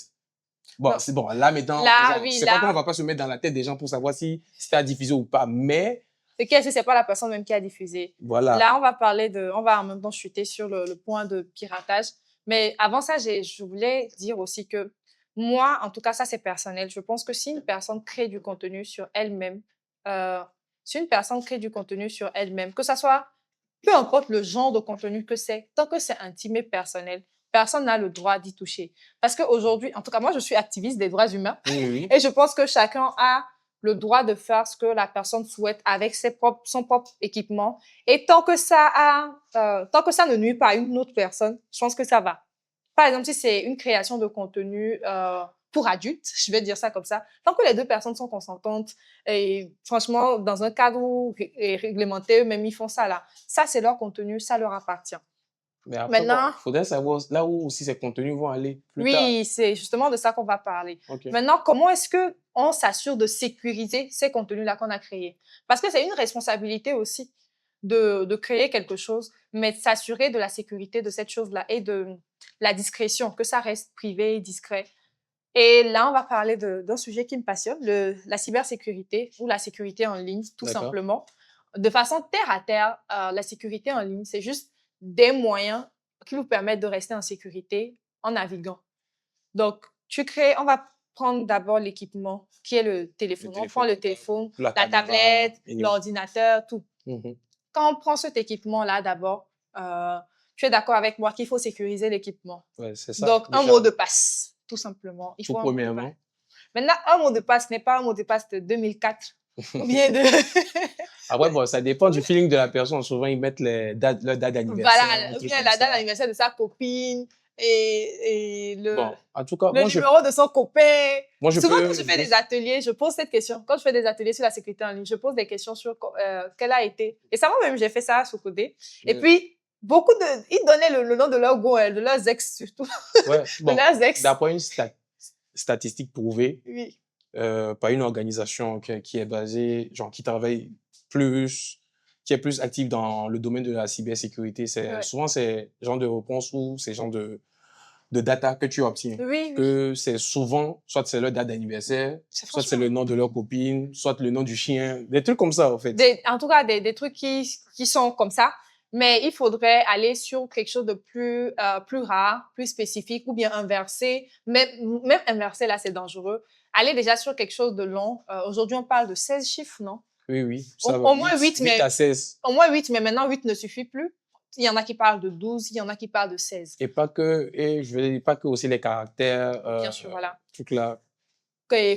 Bon, Non. c'est bon. Là, maintenant, Là, genre, oui, c'est pas qu'on là, va pas se mettre dans la tête des gens pour savoir si c'était à diffuser ou pas, mais c'est que c'est pas la personne même qui a diffusé. voilà. Là, on va en même temps chuter sur le point de piratage. Mais avant ça, je voulais dire aussi que moi, en tout cas, ça c'est personnel. Je pense que si une personne crée du contenu sur elle-même, euh, que ça soit, peu importe le genre de contenu que c'est, tant que c'est intime et personnel, personne n'a le droit d'y toucher. Parce qu'aujourd'hui, en tout cas, moi, je suis activiste des droits humains Oui. et je pense que chacun a le droit de faire ce que la personne souhaite avec son propre équipement. Et tant que ça ne nuit pas à une autre personne, je pense que ça va. Par exemple, si c'est une création de contenu pour adultes, je vais dire ça comme ça, tant que les deux personnes sont consentantes et franchement, dans un cadre réglementé, eux-mêmes, ils font ça là. Ça, c'est leur contenu, ça leur appartient. Mais après, Maintenant, il faudrait savoir là où aussi ces contenus vont aller plus tard. oui, c'est justement de ça qu'on va parler. Okay. Maintenant, comment est-ce que on s'assure de sécuriser ces contenus-là qu'on a créés? Parce que c'est une responsabilité aussi de créer quelque chose, mais de s'assurer de la sécurité de cette chose-là et de la discrétion, que ça reste privé et discret. Et là, on va parler d'un sujet qui me passionne, la cybersécurité ou la sécurité en ligne, tout simplement. De façon terre à terre, la sécurité en ligne, c'est juste des moyens qui vous permettent de rester en sécurité en naviguant. Donc, on va prendre d'abord l'équipement qui est le téléphone. On prend le téléphone, la tablette, l'ordinateur, tout. Quand on prend cet équipement-là d'abord, tu es d'accord avec moi qu'il faut sécuriser l'équipement. Ouais, c'est ça. Donc, un mot de passe, tout simplement. Il faut un mot de passe. Maintenant, un mot de passe n'est pas un mot de passe de 2004 ou bien de... Après, bon, ça dépend du feeling de la personne. Souvent, ils mettent leur date d'anniversaire. Voilà, ou bien la date d'anniversaire de sa copine et bon, en tout cas, le numéro de son copain. Souvent, quand je fais des ateliers, je pose cette question. Quand je fais des ateliers sur la sécurité en ligne, je pose des questions sur quelle a été. Et ça, moi-même, j'ai fait ça sous Codé. Et puis, ils donnaient le nom de leur go, de leurs ex surtout. Ouais, bon, de leurs ex. D'après une statistique prouvée, oui. Par une organisation qui est basée, genre, qui travaille plus, qui est plus active dans le domaine de la cybersécurité, souvent c'est genre de réponse ou c'est genre de data que tu obtiens. Oui, que c'est souvent, soit c'est leur date d'anniversaire, soit c'est le nom de leur copine, soit le nom du chien, des trucs comme ça, en fait. En tout cas, des trucs qui sont comme ça. Mais il faudrait aller sur quelque chose de plus rare, plus spécifique, ou bien inverser. Même inverser, là, c'est dangereux. Aller déjà sur quelque chose de long. Aujourd'hui, on parle de 16 chiffres, non? Oui. Au moins 8, mais... à 16. Au moins 8, mais maintenant, 8 ne suffit plus. Il y en a qui parlent de 12, il y en a qui parlent de 16. Et je veux dire, pas que aussi les caractères. Bien sûr, voilà. Trucs là.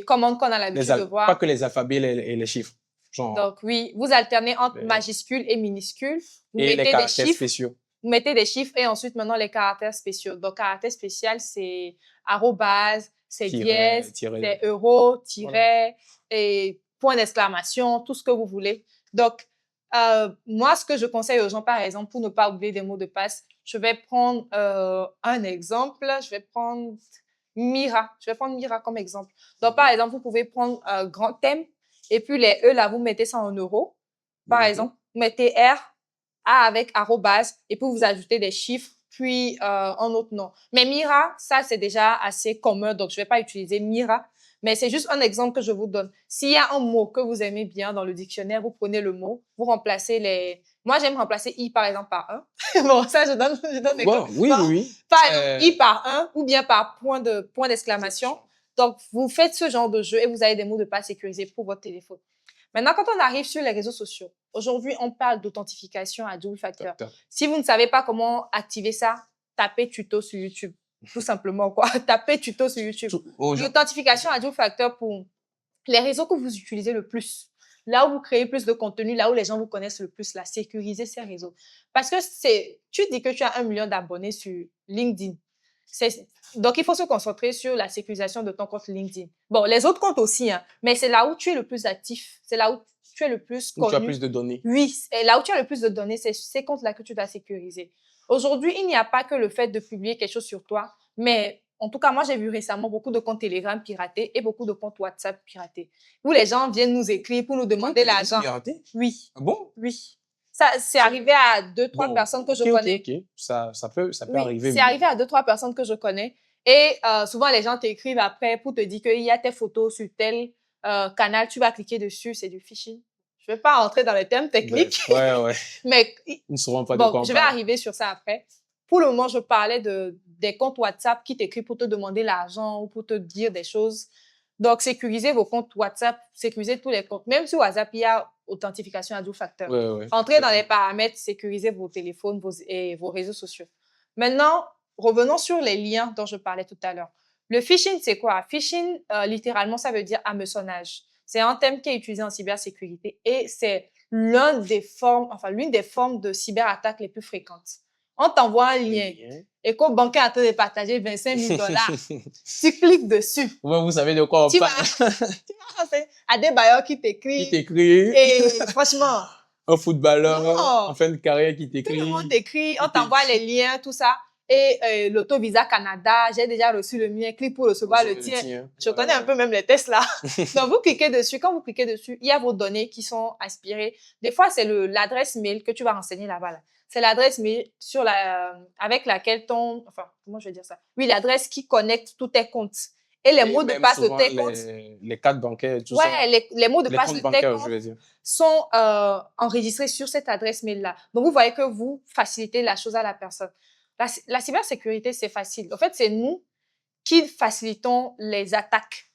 Comment qu'on a l'habitude de voir. Pas que les alphabets et les chiffres. Genre, donc, oui, vous alternez entre majuscules et minuscules. Vous et mettez les caractères des chiffres, spéciaux. Vous mettez des chiffres et ensuite, maintenant, les caractères spéciaux. Donc, caractère spécial, c'est arrobase, c'est dièse, c'est euro, tiret, et point d'exclamation, tout ce que vous voulez. Donc, moi, ce que je conseille aux gens, par exemple, pour ne pas oublier des mots de passe, je vais prendre un exemple. Je vais prendre Mira. Je vais prendre Mira comme exemple. Donc, par exemple, vous pouvez prendre un grand thème et puis les E, là, vous mettez ça en euros. Par exemple, vous mettez R, A avec arrobase et puis vous ajoutez des chiffres, puis un autre nom. Mais Mira, ça, c'est déjà assez commun, donc je ne vais pas utiliser Mira. Mais c'est juste un exemple que je vous donne. S'il y a un mot que vous aimez bien dans le dictionnaire, vous prenez le mot, vous remplacez les... Moi, j'aime remplacer I, par exemple, par 1. Bon, ça, je donne exemple. Bon, oui. Par exemple, I par 1 ou bien par point d'exclamation. Donc, vous faites ce genre de jeu et vous avez des mots de passe sécurisés pour votre téléphone. Maintenant, quand on arrive sur les réseaux sociaux, aujourd'hui, on parle d'authentification à double facteur. Si vous ne savez pas comment activer ça, tapez tuto sur YouTube. Tout simplement, quoi. Tapez tuto sur YouTube. L'authentification à deux facteurs pour les réseaux que vous utilisez le plus. Là où vous créez plus de contenu, là où les gens vous connaissent le plus, là, sécuriser ces réseaux. Parce que tu dis que tu as 1 million d'abonnés sur LinkedIn. Donc, il faut se concentrer sur la sécurisation de ton compte LinkedIn. Bon, les autres comptes aussi, hein, mais c'est là où tu es le plus actif. C'est là où tu es le plus connu. Où tu as plus de données. Oui, et là où tu as le plus de données, c'est ces comptes-là que tu dois sécuriser. Aujourd'hui, il n'y a pas que le fait de publier quelque chose sur toi, mais en tout cas, moi, j'ai vu récemment beaucoup de comptes Telegram piratés et beaucoup de comptes WhatsApp piratés, où les gens viennent nous écrire pour nous demander l'argent. Piraté? Oui. Ah bon? Oui. Ça, c'est arrivé à 2-3 personnes que je connais. Ok. Ça peut Oui, arriver. c'est arrivé à 2-3 personnes que je connais. Et souvent, les gens t'écrivent après pour te dire qu'il y a tes photos sur tel canal, tu vas cliquer dessus, c'est du phishing. Je ne vais pas entrer dans les termes techniques. Ouais. Mais Ils ne sauront pas de bon, quoi on je vais parle. arriver sur ça après. Pour le moment, je parlais des comptes WhatsApp qui t'écrivent pour te demander l'argent ou pour te dire des choses. Donc, sécurisez vos comptes WhatsApp, sécurisez tous les comptes. Même sur WhatsApp, il y a authentification à deux facteurs. Ouais. Entrez dans les paramètres, sécurisez vos téléphones et vos réseaux sociaux. Maintenant, revenons sur les liens dont je parlais tout à l'heure. Le phishing, c'est quoi? Phishing, littéralement, ça veut dire hameçonnage. C'est un thème qui est utilisé en cybersécurité et c'est l'une des formes de cyberattaque les plus fréquentes. On t'envoie un lien. EcoBank est en train de partager 25 000 $. Tu cliques dessus. Ouais, vous savez de quoi on parle. Tu vas à des bailleurs qui t'écrivent. Qui t'écrit. Et franchement. Un footballeur Non. en fin de carrière qui t'écrit. Tout le monde t'écrit, on t'envoie les liens, tout ça. Et l'Auto-Visa Canada, j'ai déjà reçu le mien, clique pour recevoir le tien. Je connais un peu même les tests là. Donc, vous cliquez dessus. Quand vous cliquez dessus, il y a vos données qui sont aspirées. Des fois, c'est l'adresse mail que tu vas renseigner là-bas. Là. C'est l'adresse mail avec laquelle comment je vais dire ça? Oui, l'adresse qui connecte tous tes comptes. Et les mots de passe de tes comptes. Les cartes bancaires, tout ça. Ouais, les mots de passe de tes comptes je veux dire, sont enregistrés sur cette adresse mail-là. Donc, vous voyez que vous facilitez la chose à la personne. La cybersécurité, c'est facile. En fait, c'est nous qui facilitons les attaques.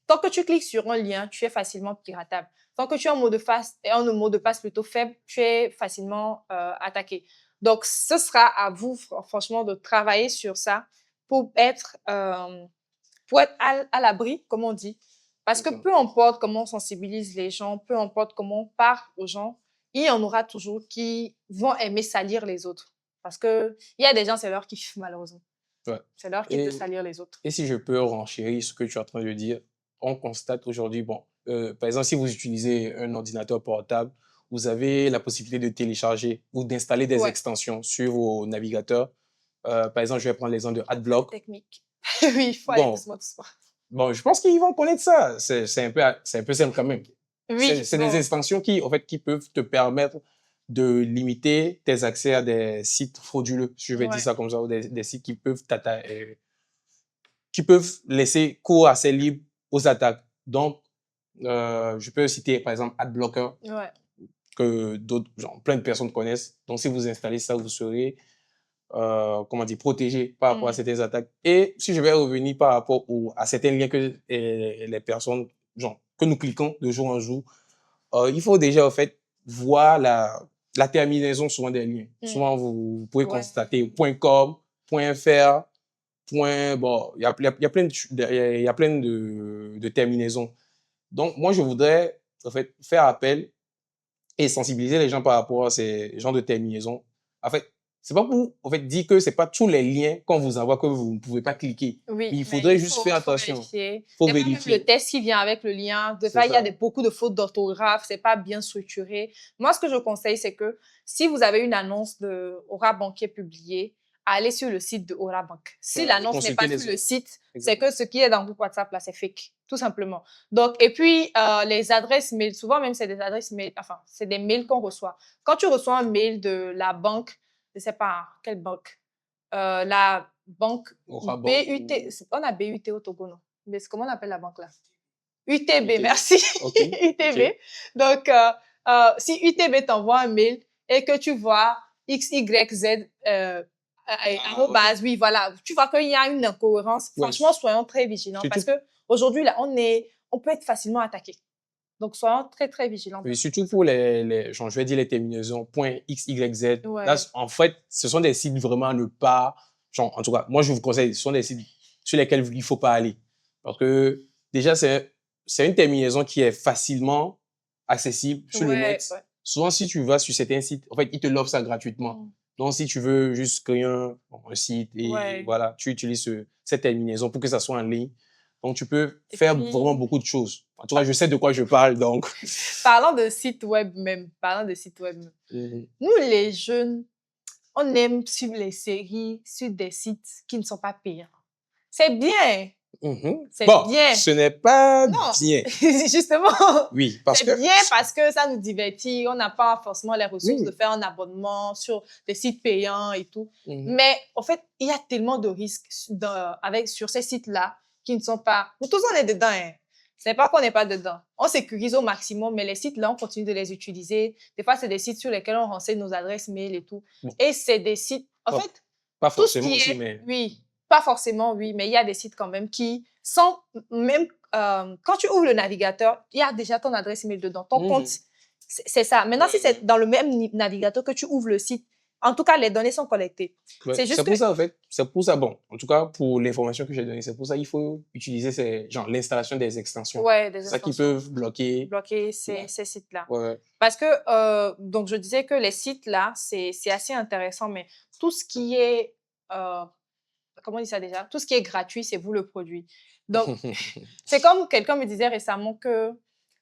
Tant que tu cliques sur un lien, tu es facilement piratable. Tant que tu as un mot de passe plutôt faible, tu es facilement attaqué. Donc, ce sera à vous, franchement, de travailler sur ça pour être à l'abri, comme on dit. Parce que peu importe comment on sensibilise les gens, peu importe comment on parle aux gens, il y en aura toujours qui vont aimer salir les autres. Parce que il y a des gens, c'est leur kiff, malheureusement. Ouais. C'est leur kiff de salir les autres. Et si je peux renchérir ce que tu es en train de dire, on constate aujourd'hui, par exemple, si vous utilisez un ordinateur portable, vous avez la possibilité de télécharger ou d'installer des extensions sur vos navigateurs. Par exemple, je vais prendre l'exemple de AdBlock. Technique. Oui, il faut aller doucement. Bon, je pense qu'ils vont connaître ça. C'est un peu simple quand même. Oui. C'est des extensions qui peuvent te permettre de limiter tes accès à des sites frauduleux, je vais dire ça comme ça, ou des sites qui peuvent laisser cours assez libre aux attaques. Donc, je peux citer par exemple AdBlocker, que plein de personnes connaissent. Donc, si vous installez ça, vous serez protégé par rapport à certaines attaques. Et si je vais revenir par rapport à certains liens que les personnes, que nous cliquons de jour en jour, il faut déjà en fait voir la terminaison souvent des liens. Souvent, vous pouvez constater .com, .fr, il y a plein de terminaisons. Donc, moi, je voudrais en fait faire appel et sensibiliser les gens par rapport à ces genres de terminaisons. En fait, c'est pas pour dire que c'est pas tous les liens qu'on vous envoie que vous ne pouvez pas cliquer. Oui, il faudrait juste faire attention. Faut vérifier. Même le test qui vient avec le lien, il y a beaucoup de fautes d'orthographe, c'est pas bien structuré. Moi, ce que je conseille, c'est que si vous avez une annonce de Aura Banquier publiée, allez sur le site de Aura Bank. Si l'annonce n'est pas sur le site, c'est que ce qui est dans votre WhatsApp là, c'est fake, tout simplement. Donc, et puis les adresses mail, souvent même c'est des adresses mail, c'est des mails qu'on reçoit. Quand tu reçois un mail de la banque, je sais pas quelle banque, la banque BUT, on a BUT au Togo, non? Mais comment on appelle la banque là? UTB, merci. UTB. Donc, si UTB t'envoie un mail et que tu vois XYZ oui, voilà. Tu vois qu'il y a une incohérence. Franchement, soyons très vigilants parce que aujourd'hui là, on peut être facilement attaqué. Donc, soyons très, très vigilants. Oui, surtout pour je vais dire les terminaisons .xyz. Là, en fait, ce sont des sites vraiment à ne pas, genre, en tout cas, moi, je vous conseille, ce sont des sites sur lesquels il ne faut pas aller. Parce que déjà, c'est une terminaison qui est facilement accessible sur le Ouais, net. ouais. Souvent, si tu vas sur certains sites, en fait, ils te l'offrent ça gratuitement. Mm. Donc, si tu veux juste créer un site et Ouais. voilà, tu utilises cette terminaison pour que ça soit en ligne. Donc, tu peux Et faire puis- vraiment beaucoup de choses. En tout cas, je sais de quoi je parle, donc. Parlant de site web même, nous, les jeunes, on aime suivre les séries sur des sites qui ne sont pas payants. C'est bien, Mhm. c'est Bon, bien. ce n'est pas Non. bien. Justement, Oui, parce c'est que... bien parce que ça nous divertit. On n'a pas forcément les ressources Oui. de faire un abonnement sur des sites payants et tout. Mhm. Mais en fait, il y a tellement de risques sur ces sites-là qui ne sont pas... Nous tous, on est dedans. Hein. Ce n'est pas qu'on n'est pas dedans. On sécurise au maximum, mais les sites-là, on continue de les utiliser. Des fois, c'est des sites sur lesquels on renseigne nos adresses mail et tout. Bon. Et c'est des sites... En Bon, fait, Pas tout ce forcément qui aussi, est... mais... Oui, pas forcément, oui, mais il y a des sites quand même qui sont... Même quand tu ouvres le navigateur, il y a déjà ton adresse email dedans. Ton Mhm. compte, c'est ça. Maintenant, si c'est dans le même navigateur que tu ouvres le site, en tout cas, les données sont collectées. Ouais, C'est juste c'est pour que... ça, en fait. C'est pour ça, bon, en tout cas, pour l'information que j'ai donnée, c'est pour ça qu'il faut utiliser genre, l'installation des extensions. Ouais, des C'est ça qui extensions. peuvent bloquer. Bloquer ces sites-là. Ouais. Parce que, donc, je disais que les sites-là, c'est assez intéressant, mais tout ce qui est... comment on dit ça déjà? Tout ce qui est gratuit, c'est vous le produit. Donc, c'est comme quelqu'un me disait récemment que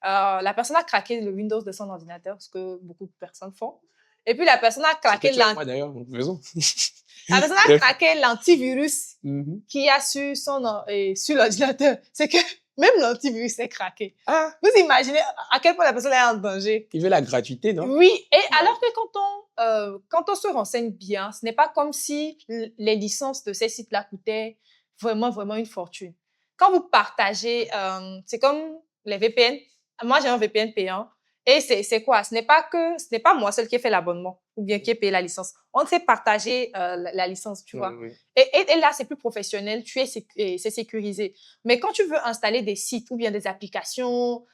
la personne a craqué le Windows de son ordinateur, ce que beaucoup de personnes font. Et puis, la personne a craqué C'était toi, moi, d'ailleurs, raison. la personne a Bref. craqué l'antivirus Mhm. qu'il y a sur sur l'ordinateur. C'est que même l'antivirus est craqué. Ah, Vous imaginez à quel point la personne est en danger? il veut la gratuité, non? Oui, et alors que quand on se renseigne bien, ce n'est pas comme si les licences de ces sites-là coûtaient vraiment, vraiment une fortune. Quand vous partagez, c'est comme les VPN. Moi, j'ai un VPN payant. Et c'est quoi? Ce n'est pas moi seul qui ai fait l'abonnement ou bien qui ai payé la licence. On s'est partagé la licence, tu vois. Oui. Et là, c'est plus professionnel, c'est sécurisé. Mais quand tu veux installer des sites ou bien des applications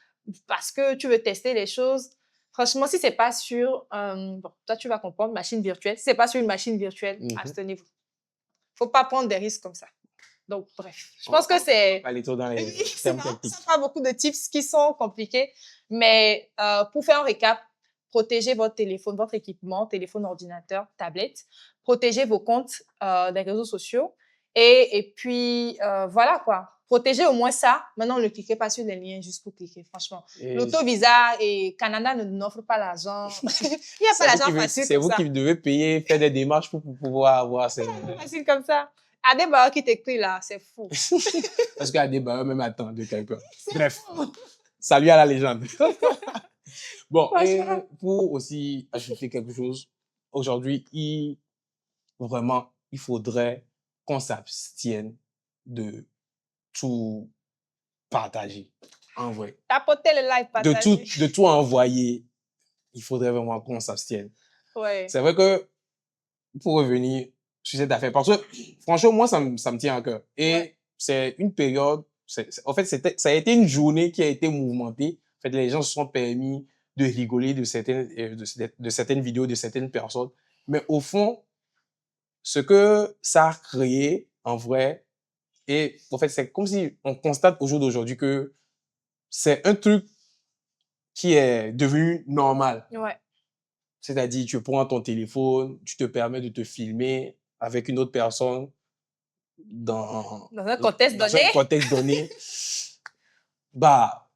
parce que tu veux tester les choses, franchement, si c'est pas sur, bon, toi tu vas comprendre, machine virtuelle, si c'est pas sur une machine virtuelle, abstenez-vous. Faut pas prendre des risques comme ça. Donc, bref, je pense que c'est... Aller trop dans les Oui, termes ça techniques. fera beaucoup de tips qui sont compliqués, mais pour faire un récap, protégez votre téléphone, votre équipement, téléphone, ordinateur, tablette, protégez vos comptes des réseaux sociaux et puis voilà quoi. Protégez au moins ça. Maintenant, ne cliquez pas sur les liens juste pour cliquer, franchement. Et L'autovisa et Canada n'offre pas l'argent. Il n'y a pas l'argent facile c'est comme vous ça. qui devez payer, faire des démarches pour pouvoir avoir ces... Facile comme ça. Adebayo qui t'écrit là, c'est fou. Parce qu'à des barres, même attend de quelqu'un. Bref, salut à la légende. Bon, et Franchement. pour aussi ajouter quelque chose, aujourd'hui, vraiment, il faudrait qu'on s'abstienne de tout partager. En vrai. Tapotez le like, partagez. De tout envoyer, il faudrait vraiment qu'on s'abstienne. Ouais. C'est vrai que, pour revenir sur cette affaire, parce que, franchement, moi, ça me tient à cœur. Et Ouais. c'est une période, en fait, ça a été une journée qui a été mouvementée. En fait, les gens se sont permis de rigoler de certaines vidéos de certaines personnes. Mais au fond, ce que ça a créé, en vrai, et en fait, c'est comme si on constate au jour d'aujourd'hui que c'est un truc qui est devenu normal. Ouais. C'est-à-dire, tu prends ton téléphone, tu te permets de te filmer avec une autre personne dans un contexte donné. un contexte donné. Bah,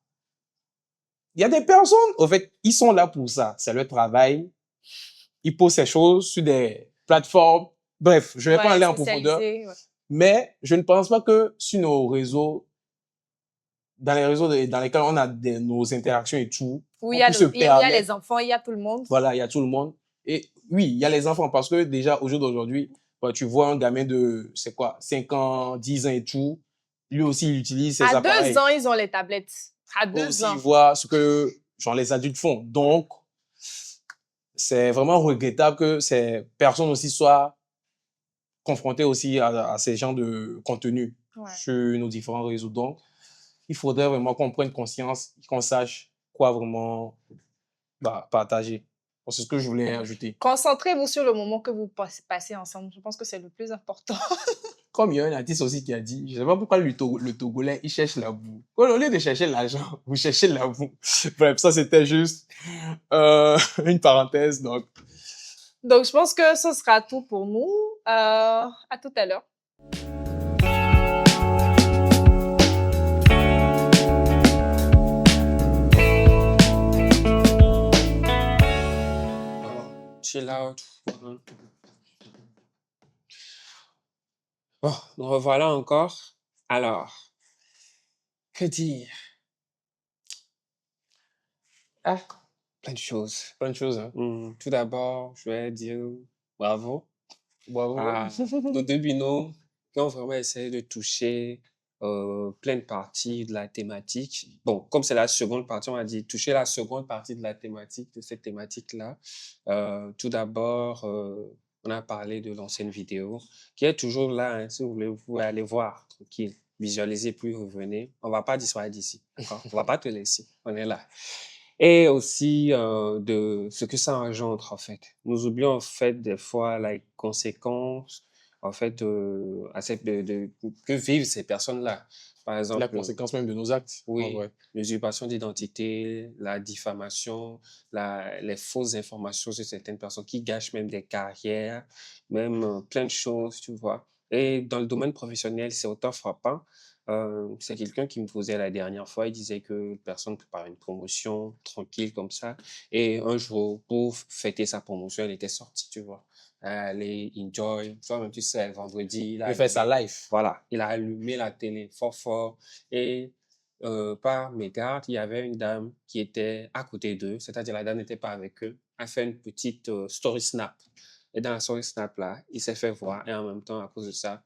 il y a des personnes, en fait, ils sont là pour ça. C'est leur travail. Ils posent ces choses sur des plateformes. Bref, je ne vais pas aller en profondeur. Ouais. Mais je ne pense pas que sur nos réseaux, dans les réseaux dans lesquels on a nos interactions et tout, Oui, on il y a les enfants, il y a tout le monde. Voilà, il y a tout le monde. Et oui, il y a les enfants parce que déjà, au jour d'aujourd'hui, bah, tu vois un gamin de, c'est quoi, 5 ans, 10 ans et tout. Lui aussi, il utilise ses appareils. À 2 ans, ils ont les tablettes. À 2 aussi, ans. il voit ce que genre, les adultes font. Donc, c'est vraiment regrettable que ces personnes aussi soient confrontées aussi à ces genres de contenu sur nos différents réseaux. Donc, il faudrait vraiment qu'on prenne conscience, qu'on sache quoi vraiment partager. Bon, c'est ce que je voulais ajouter. Concentrez-vous sur le moment que vous passez ensemble. Je pense que c'est le plus important. Comme il y a un artiste aussi qui a dit, je ne sais pas pourquoi le Togolais, il cherche la boue. Au lieu de chercher l'argent, vous cherchez la boue. Bref, ça c'était juste une parenthèse. Donc, Donc, je pense que ce sera tout pour nous. À tout à l'heure. Chill out. Bon, nous revoilà encore. Alors, que dire? Ah, plein de choses. plein de choses. Hein. Tout d'abord, je vais dire bravo Bravo. à nos deux binômes qui ont vraiment essayé de toucher plein de parties de la thématique. Bon, comme c'est la seconde partie, on va dire toucher la seconde partie de la thématique, de cette thématique-là. Tout d'abord, on a parlé de l'ancienne vidéo qui est toujours là. Hein, si vous voulez, vous pouvez aller voir, tranquille. Visualisez, puis revenez. On va pas disparaître d'ici. D'accord? On va pas te laisser. On est là. Et aussi de ce que ça engendre, en fait. Nous oublions, en fait, des fois, les conséquences, en fait, que vivent ces personnes-là. Par La exemple, conséquence même de nos actes. oui, En vrai. l'usurpation d'identité, la diffamation, les fausses informations sur certaines personnes qui gâchent même des carrières, même plein de choses, tu vois. Et dans le domaine professionnel, c'est autant frappant. C'est quelqu'un qui me posait la dernière fois, il disait que personne prépare une promotion tranquille comme ça. Et un jour, pour fêter sa promotion, elle était sortie, tu vois. Allez, enjoy. Toi-même, tu sais, vendredi, il a Il fait sa allumé, life. voilà, il a allumé la télé fort fort. Et par mégarde, il y avait une dame qui était à côté d'eux, c'est-à-dire la dame n'était pas avec eux, a fait une petite story snap. Et dans la story snap là, il s'est fait voir et en même temps, à cause de ça,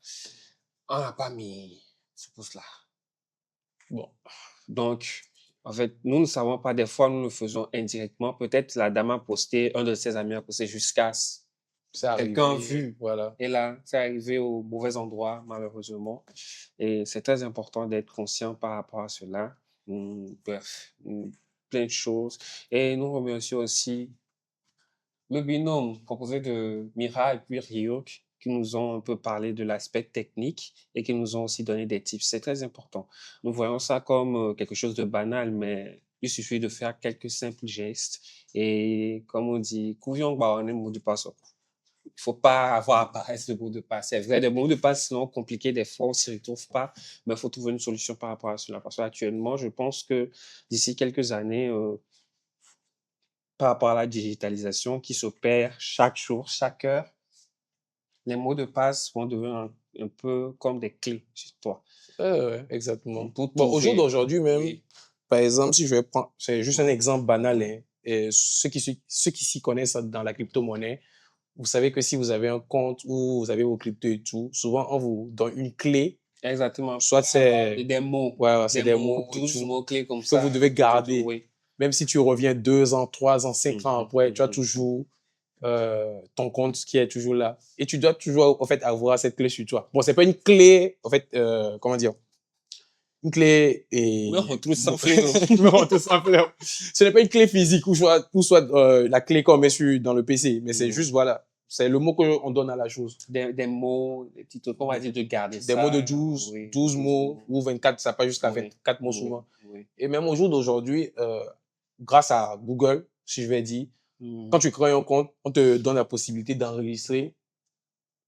on n'a pas mis ce pouce-là. Bon. Donc, en fait, nous ne savons pas, des fois, nous le faisons indirectement. Peut-être la dame a posté, un de ses amis a posté jusqu'à C'est quelqu'un a arrivé. vu. Voilà. Et là, c'est arrivé au mauvais endroit, malheureusement. Et c'est très important d'être conscient par rapport à cela. Bref, plein de choses. Et nous remercions aussi le binôme composé de Mira et puis Ryuk qui nous ont un peu parlé de l'aspect technique et qui nous ont aussi donné des tips. C'est très important. Nous voyons ça comme quelque chose de banal, mais il suffit de faire quelques simples gestes. Et comme on dit, couillon, bah, on est mot de passe. Il faut pas avoir à apparaître de mots de passe. C'est vrai, des mots de passe sont compliqués, des fois on s'y retrouve pas, mais il faut trouver une solution par rapport à cela. Parce qu'actuellement, je pense que d'ici quelques années, par rapport à la digitalisation qui s'opère chaque jour, chaque heure, les mots de passe vont devenir un peu comme des clés chez toi. Ouais, exactement. Pour Bon, au jour trouver, d'aujourd'hui même, oui, par exemple, si je vais prendre, c'est juste un exemple banal, hein, et ceux qui s'y connaissent dans la crypto-monnaie, vous savez que si vous avez un compte où vous avez vos cryptos et tout, souvent on vous donne une clé, exactement. soit c'est Des mots, ouais, c'est des mots 12 tout, mots-clés comme que ça. vous devez garder. Oui. Même si tu reviens 2 ans, 3 ans, 5 ans après, tu as Mhm. toujours ton compte qui est toujours là. Et tu dois toujours, en fait, avoir cette clé sur toi. Bon, c'est pas une clé, en fait, comment dire, une clé et... Oui, on retrouve sans Bon, fleur. mais on te sent fleur. Ce n'est pas une clé physique ou soit la clé qu'on met dans le PC, mais c'est Mhm. juste, voilà, c'est le mot qu'on donne à la chose. Des mots, des petits trucs, on va dire de garder Des ça. mots de 12, Oui, 12 mots ou 24, ça passe jusqu'à Oui, 24 mots oui, souvent. oui. Et même au jour d'aujourd'hui, grâce à Google, si je vais dire, Mhm. quand tu crées un compte, on te donne la possibilité d'enregistrer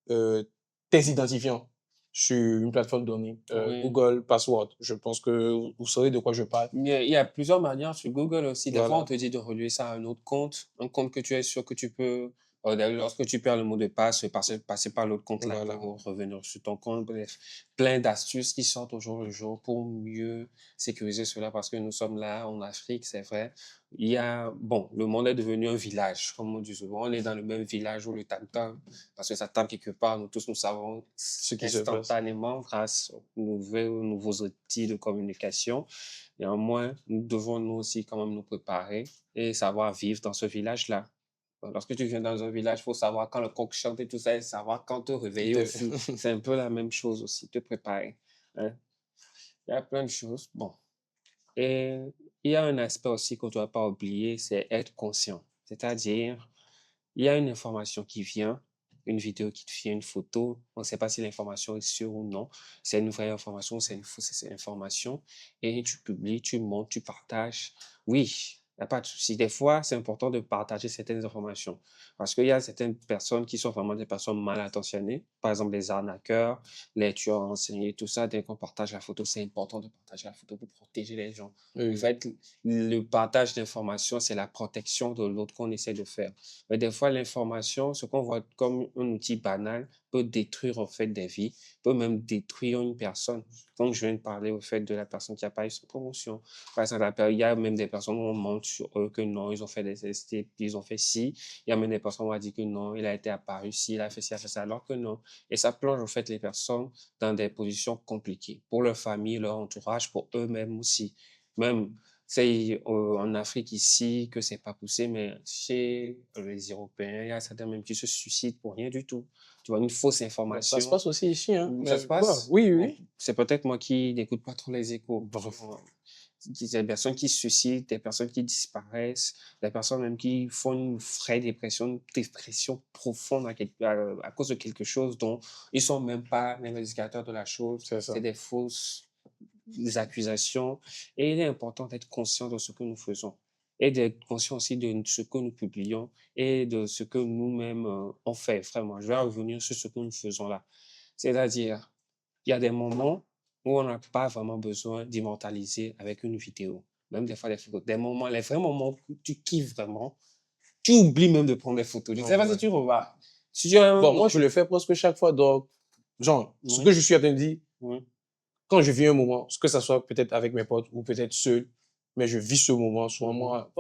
tes identifiants sur une plateforme donnée, Oui. Google Password. Je pense que vous saurez de quoi je parle. Il y a plusieurs manières sur Google aussi. Des fois, Voilà. on te dit de relier ça à un autre compte, un compte que tu es sûr que tu peux, lorsque tu perds le mot de passe, passer par l'autre compte là Voilà. pour revenir sur ton compte. Bref, plein d'astuces qui sortent au jour le jour pour mieux sécuriser cela parce que nous sommes là en Afrique, c'est vrai. Bon, le monde est devenu un village, comme on dit souvent. On est dans le même village où le tam-tam, parce que ça tape quelque part, nous tous nous savons Ce qui se passe. instantanément grâce aux nouveaux outils de communication. Néanmoins, nous devons nous aussi quand même nous préparer et savoir vivre dans ce village-là. Lorsque tu viens dans un village, il faut savoir quand le coq chante et tout ça, et savoir quand te réveiller aussi. C'est un peu la même chose aussi, te préparer. Hein. Il y a plein de choses. Bon. Et il y a un aspect aussi qu'on ne doit pas oublier, c'est être conscient. C'est-à-dire, il y a une information qui vient, une vidéo qui te vient, une photo, on ne sait pas si l'information est sûre ou non, c'est une vraie information, c'est une fausse information, et tu publies, tu montes, tu partages. Oui, il n'y a pas de souci. Des fois, c'est important de partager certaines informations parce qu'il y a certaines personnes qui sont vraiment des personnes mal intentionnées, par exemple les arnaqueurs, les tueurs en série, tout ça. Dès qu'on partage la photo, c'est important de partager la photo pour protéger les gens. En Oui. fait, le partage d'informations, c'est la protection de l'autre qu'on essaie de faire. Mais des fois, l'information, ce qu'on voit comme un outil banal, peut détruire en fait des vies, peut même détruire une personne. Donc, je viens de parler au fait de la personne qui a pas eu sa promotion. Par exemple, il y a même des personnes où on montre sur eux que non, ils ont fait des tests, ils ont fait ci. Il y a même des personnes où on a dit que non, il a été apparu ci, il a fait ci, il a fait ça, alors que non. Et ça plonge en fait les personnes dans des positions compliquées pour leur famille, leur entourage, pour eux-mêmes aussi. Même, c'est en Afrique ici que c'est pas poussé, mais chez les Européens, il y a certains même qui se suicident pour rien du tout. Tu vois, une fausse Ça se information. passe aussi ici, hein. Ça Mais, se passe. oui, Bon, oui. c'est peut-être moi qui n'écoute pas trop les échos. Bref. Des personnes qui se suicident, des personnes qui disparaissent, des personnes même qui font une vraie dépression, une dépression profonde à cause de quelque chose dont ils sont même pas les indicateurs de la chose. C'est ça. C'est des fausses accusations. Et il est important d'être conscient de ce que nous faisons et d'être conscient aussi de ce que nous publions et de ce que nous-mêmes on fait vraiment. Je vais revenir sur ce que nous faisons là. C'est-à-dire, il y a des moments où on n'a pas vraiment besoin d'immortaliser avec une vidéo, même des fois des photos. Des moments, les vrais moments où tu kiffes vraiment, tu oublies même de prendre des photos. Je ne sais pas si Ouais. tu remarques. Si tu as Bon, moi, je le fais presque chaque fois. Donc, genre, ce Oui, que je suis en train de dire, oui, quand je vis un moment, que ça soit peut-être avec mes potes ou peut-être seul, mais je vis ce moment, souvent moi,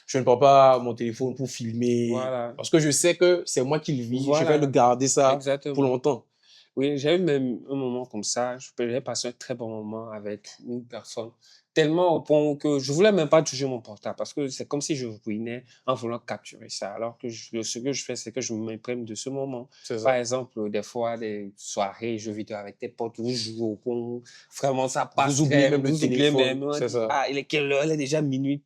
je ne prends pas mon téléphone pour filmer, voilà, parce que je sais que c'est moi qui le vis, je vais le voilà, garder ça pour exactement. longtemps. Oui, j'ai eu même un moment comme ça. J'ai passé un très bon moment avec une personne. Tellement au point que je voulais même pas toucher mon portable parce que c'est comme si je ruinais en voulant capturer ça. Alors que ce que je fais, c'est que je m'imprègne de ce moment. C'est Par ça. exemple, des fois, des soirées, jeux vidéo avec tes potes, vous jouez au con. Vraiment, ça Vous passe oubliez même crème. le Vous oubliez téléphone, même. On c'est dit, ça. ah, il est quelle heure? Il est déjà minuit.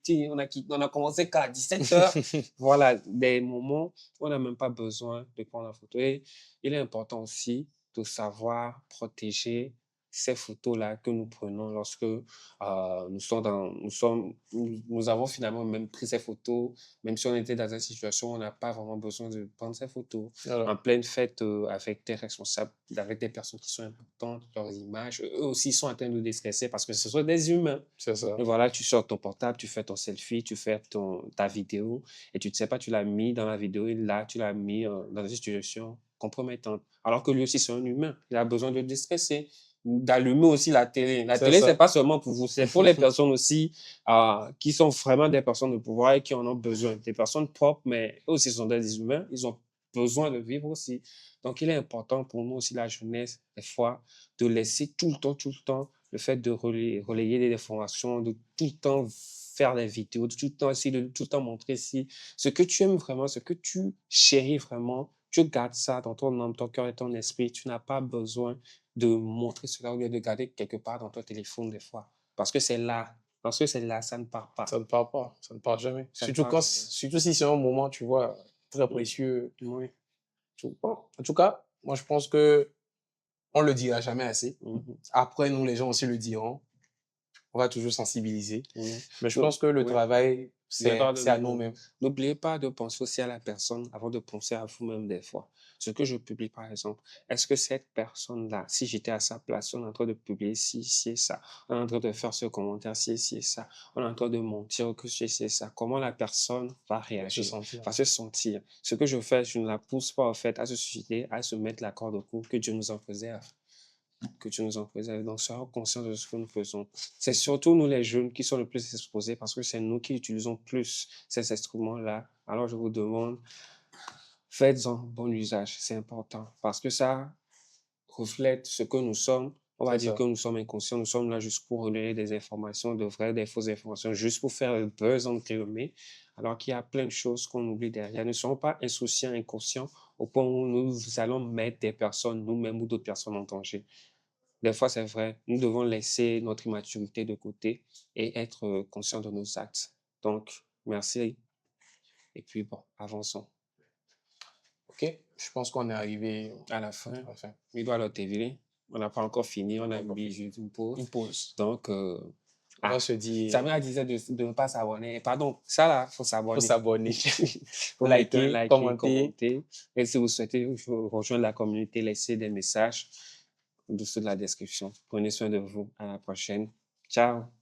On a commencé qu'à 17 heures. Voilà, des moments où on n'a même pas besoin de prendre la photo. Et il est important aussi de savoir protéger ces photos-là que nous prenons lorsque nous avons finalement même pris ces photos, même si on était dans une situation où on n'a pas vraiment besoin de prendre ces photos. Voilà. En pleine fête avec des responsables, avec des personnes qui sont importantes, leurs images, eux aussi sont en train de nous déstresser parce que ce sont des humains. C'est ça. Et voilà, tu sors ton portable, tu fais ton selfie, tu fais ta vidéo et tu ne sais pas, tu l'as mis dans la vidéo et là, tu l'as mis dans une situation compromettante. Alors que lui aussi, c'est un humain. Il a besoin de déstresser, d'allumer aussi la télé. La C'est télé, ça. c'est pas seulement pour vous, c'est pour les personnes aussi qui sont vraiment des personnes de pouvoir et qui en ont besoin. Des personnes propres, mais eux aussi sont des humains. Ils ont besoin de vivre aussi. Donc, il est important pour nous aussi, la jeunesse, des fois, de laisser tout le temps, le fait de relayer des informations, de tout le temps faire des vidéos, de tout le temps essayer de tout le temps montrer si ce que tu aimes vraiment, ce que tu chéris vraiment, tu gardes ça dans ton âme, ton cœur et ton esprit. Tu n'as pas besoin de montrer cela ou bien de garder quelque part dans ton téléphone des fois. Parce que c'est là. Parce que c'est là, ça ne part pas. Ça ne part pas, ça ne part jamais. Ça ne Surtout part quand, jamais. surtout si c'est un moment, tu vois, très précieux. Oui. Bon, en tout cas, moi, je pense que on le dira jamais assez. Mhm. Après, nous, les gens aussi le diront. On va toujours sensibiliser. Oui. Mais je Donc, pense que le oui. travail, D'accord, c'est à nous-mêmes. n'oubliez pas de penser aussi à la personne avant de penser à vous-même des fois. Ce que je publie, par exemple, est-ce que cette personne-là, si j'étais à sa place, on est en train de publier ci, ci et ça, on est en train de faire ce commentaire ci, ci et ça, on est en train de mentir que ci, ci et ça, comment la personne va Se réagir, sentir. va se sentir. Ce que je fais, je ne la pousse pas, en fait, à se suicider, à se mettre la corde au cou, que Dieu nous en préserve. Que tu nous en préserves. Donc, soyons conscients de ce que nous faisons. C'est surtout nous, les jeunes, qui sont le plus exposés parce que c'est nous qui utilisons plus ces instruments-là. Alors, je vous demande, faites-en bon usage. C'est important parce que ça reflète ce que nous sommes. On va C'est dire ça. que nous sommes inconscients. Nous sommes là juste pour relayer des informations, de vraies, des fausses informations, juste pour faire le buzz, entre guillemets. Alors qu'il y a plein de choses qu'on oublie derrière. Ne soyons pas insouciants, inconscients, au point où nous allons mettre des personnes, nous-mêmes ou d'autres personnes en danger. Des fois, c'est vrai, nous devons laisser notre immaturité de côté et être conscients de nos actes. Donc, merci. Et puis, bon, avançons. OK, je pense qu'on est arrivé À la fin, à la fin. il doit leur TV. On n'a pas encore fini, on a Encore mis juste une pause. Une pause. Donc, On va ah, se dire, Samira disait de ne pas s'abonner. Pardon, ça là, il faut faut s'abonner. s'abonner, Faut liker, commenter. commenter. Et si vous souhaitez rejoindre la communauté, laissez des messages en dessous de la description. Prenez soin de vous. À la prochaine. Ciao.